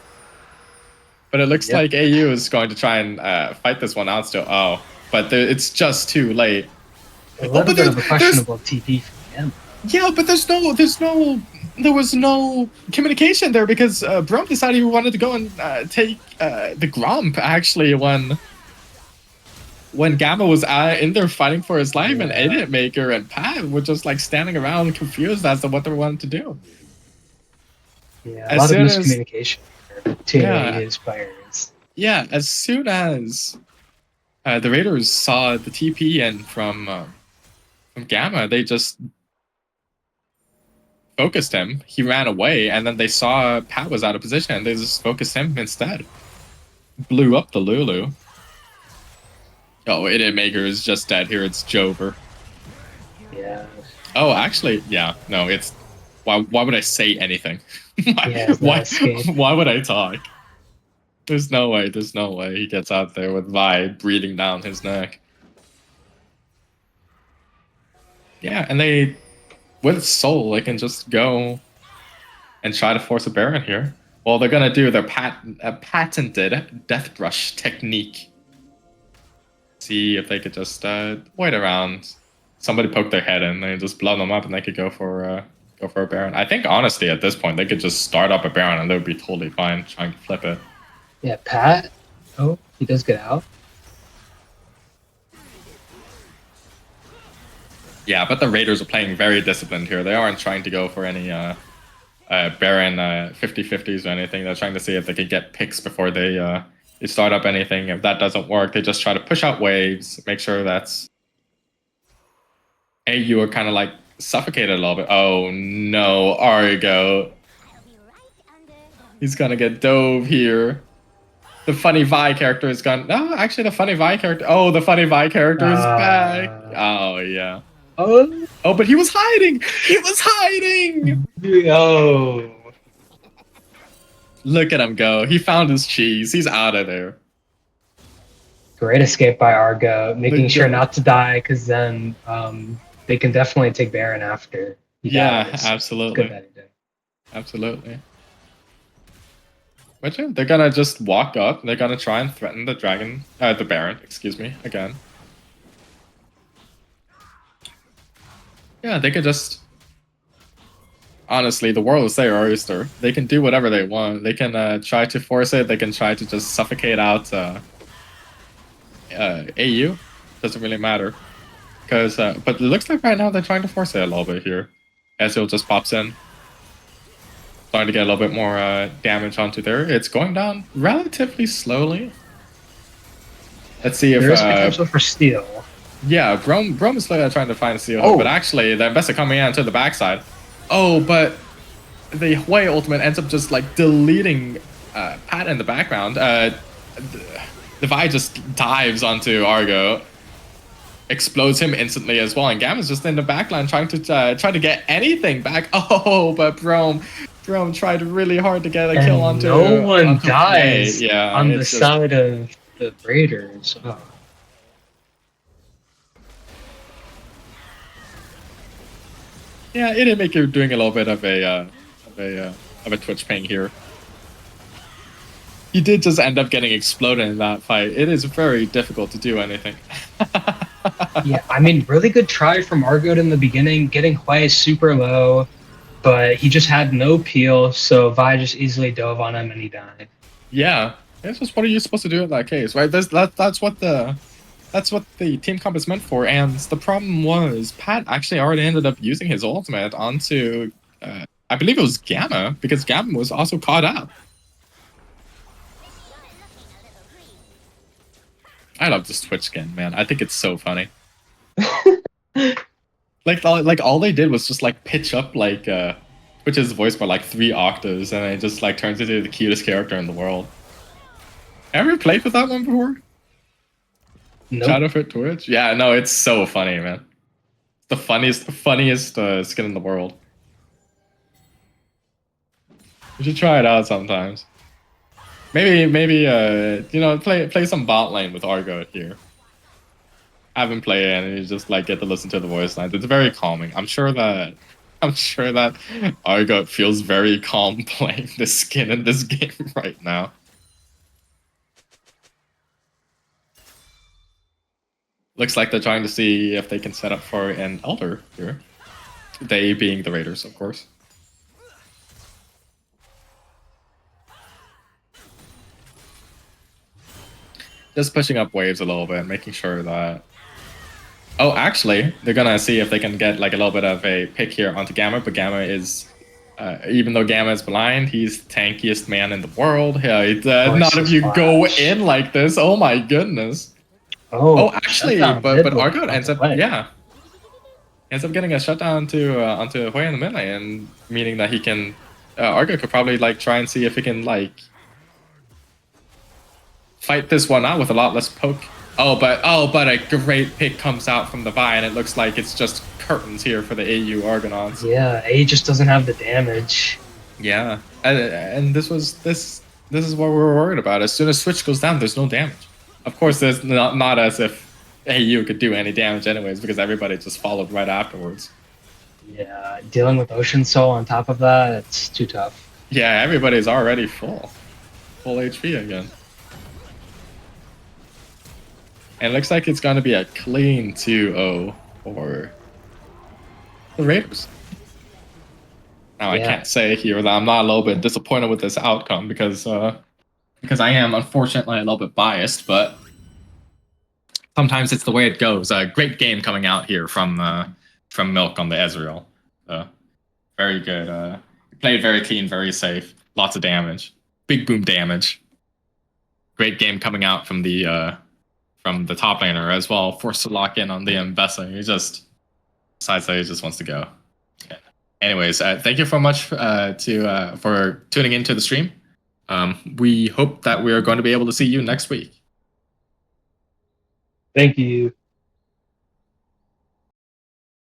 But it looks like AU is going to try and fight this one out still. Oh, but it's just too late. A little bit of a questionable TP from him. Yeah, but there was no communication there because Brom decided he wanted to go and take the Gromp, actually, when Gamma was in there fighting for his life, and Idiot Maker and Pat were just like standing around confused as to what they wanted to do. Yeah, a lot of miscommunication between AU's players. Yeah, as soon as the Raiders saw the TP in from Gamma, they just focused him. He ran away, and then they saw Pat was out of position, and they just focused him instead. Blew up the Lulu. Oh, Idiot Maker is just dead here. It's Jover. Yeah. Oh, actually, yeah. No, it's... Why would I say anything? Why would I talk? There's no way he gets out there with Vi breathing down his neck. Yeah, and they... With Soul, they can just go and try to force a Baron here. Well, they're gonna do their patented Death Rush technique. See if they could just wait around. Somebody poke their head in, they just blow them up, and they could go for a Baron. I think honestly at this point they could just start up a Baron and they would be totally fine trying to flip it. Yeah, Pat. Oh, he does get out. Yeah, but the Raiders are playing very disciplined here. They aren't trying to go for any Baron 50-50s or anything. They're trying to see if they can get picks before they start up anything. If that doesn't work, they just try to push out waves, make sure that's... AU are kind of like suffocated a little bit. Oh no, Argo. He's gonna get dove here. The funny Vi character is gone. No, actually the funny Vi character... Oh, the funny Vi character is back. Oh, yeah. Oh, Oh, but he was hiding! He was hiding! oh. Look at him go. He found his cheese. He's out of there. Great escape by Argo, making Look sure good. not to die, because then they can definitely take Baron after he Yeah, dies. It's absolutely. good that he did. Absolutely. But yeah, they're gonna just walk up. They're gonna try and threaten the dragon, the Baron, excuse me, again. Yeah, they could just. Honestly, the world is their oyster. They can do whatever they want. They can try to force it. They can try to just suffocate out AU. Doesn't really matter. But it looks like right now they're trying to force it a little bit here. Ezreal just pops in. Starting to get a little bit more damage onto there. It's going down relatively slowly. Let's see if There is potential for steal. yeah, Brome is trying to find a steal, Oh. but actually the investor coming in to the backside. Oh, but the Hwei ultimate ends up just like deleting Pat in the background. The Vi just dives onto Argo, explodes him instantly as well, and Gamma's just in the backline trying to get anything back. Oh, but Brome tried really hard to get a kill onto. No one onto dies Hwei. Yeah, on the it's just- side of the Raiders. Oh. Yeah, it did make you doing a little bit of a Twitch ping here. He did just end up getting exploded in that fight. It is very difficult to do anything. Yeah, I mean, really good try from Argo in the beginning, getting Hwei super low, but he just had no peel, so Vi just easily dove on him and he died. Yeah, it's just what are you supposed to do in that case, right? That's what the team comp is meant for. And the problem was Pat actually already ended up using his ultimate onto, I believe it was Gamma, because Gamma was also caught up. I love this Twitch skin, man. I think it's so funny. like all they did was just like pitch up like Twitch's voice by like 3 octaves, and it just like turns into the cutest character in the world. Ever played with that one before? Nope. Shadow Fit Twitch? Yeah, no, it's so funny, man. The funniest skin in the world. You should try it out sometimes. Maybe you know, play some bot lane with Argo here. Have him play it, and you just like get to listen to the voice lines. It's very calming. I'm sure that Argo feels very calm playing this skin in this game right now. Looks like they're trying to see if they can set up for an Elder here. They being the Raiders, of course. Just pushing up waves a little bit, making sure that... Oh, actually, they're gonna see if they can get like a little bit of a pick here onto Gamma, but Gamma is... even though Gamma is blind, he's the tankiest man in the world. Yeah, not if you go in like this. Oh my goodness. Oh, actually, but Argo ends up, yeah, ends up getting a shutdown to onto Hwei in the mid lane, meaning that he can, Argo could probably like try and see if he can like fight this one out with a lot less poke. Oh, but a great pick comes out from the Vi, and it looks like it's just curtains here for the AU Argonauts. Yeah, A just doesn't have the damage. Yeah, and this is what we were worried about. As soon as Switch goes down, there's no damage. Of course, there's not as if AU could do any damage anyways, because everybody just followed right afterwards. Yeah, dealing with Ocean Soul on top of that, it's too tough. Yeah, everybody's already full HP again. And it looks like it's going to be a clean 2-0 for the Raiders. Now, I can't say here that I'm not a little bit disappointed with this outcome because I am unfortunately a little bit biased, but sometimes it's the way it goes. A great game coming out here from Milk on the Ezreal. Very good. Played very clean, very safe. Lots of damage. Big boom damage. Great game coming out from the top laner as well. Forced to lock in on the Mbessa. He just decides that he just wants to go. Yeah. Anyways, thank you so much for tuning into the stream. We hope that we are going to be able to see you next week. Thank you.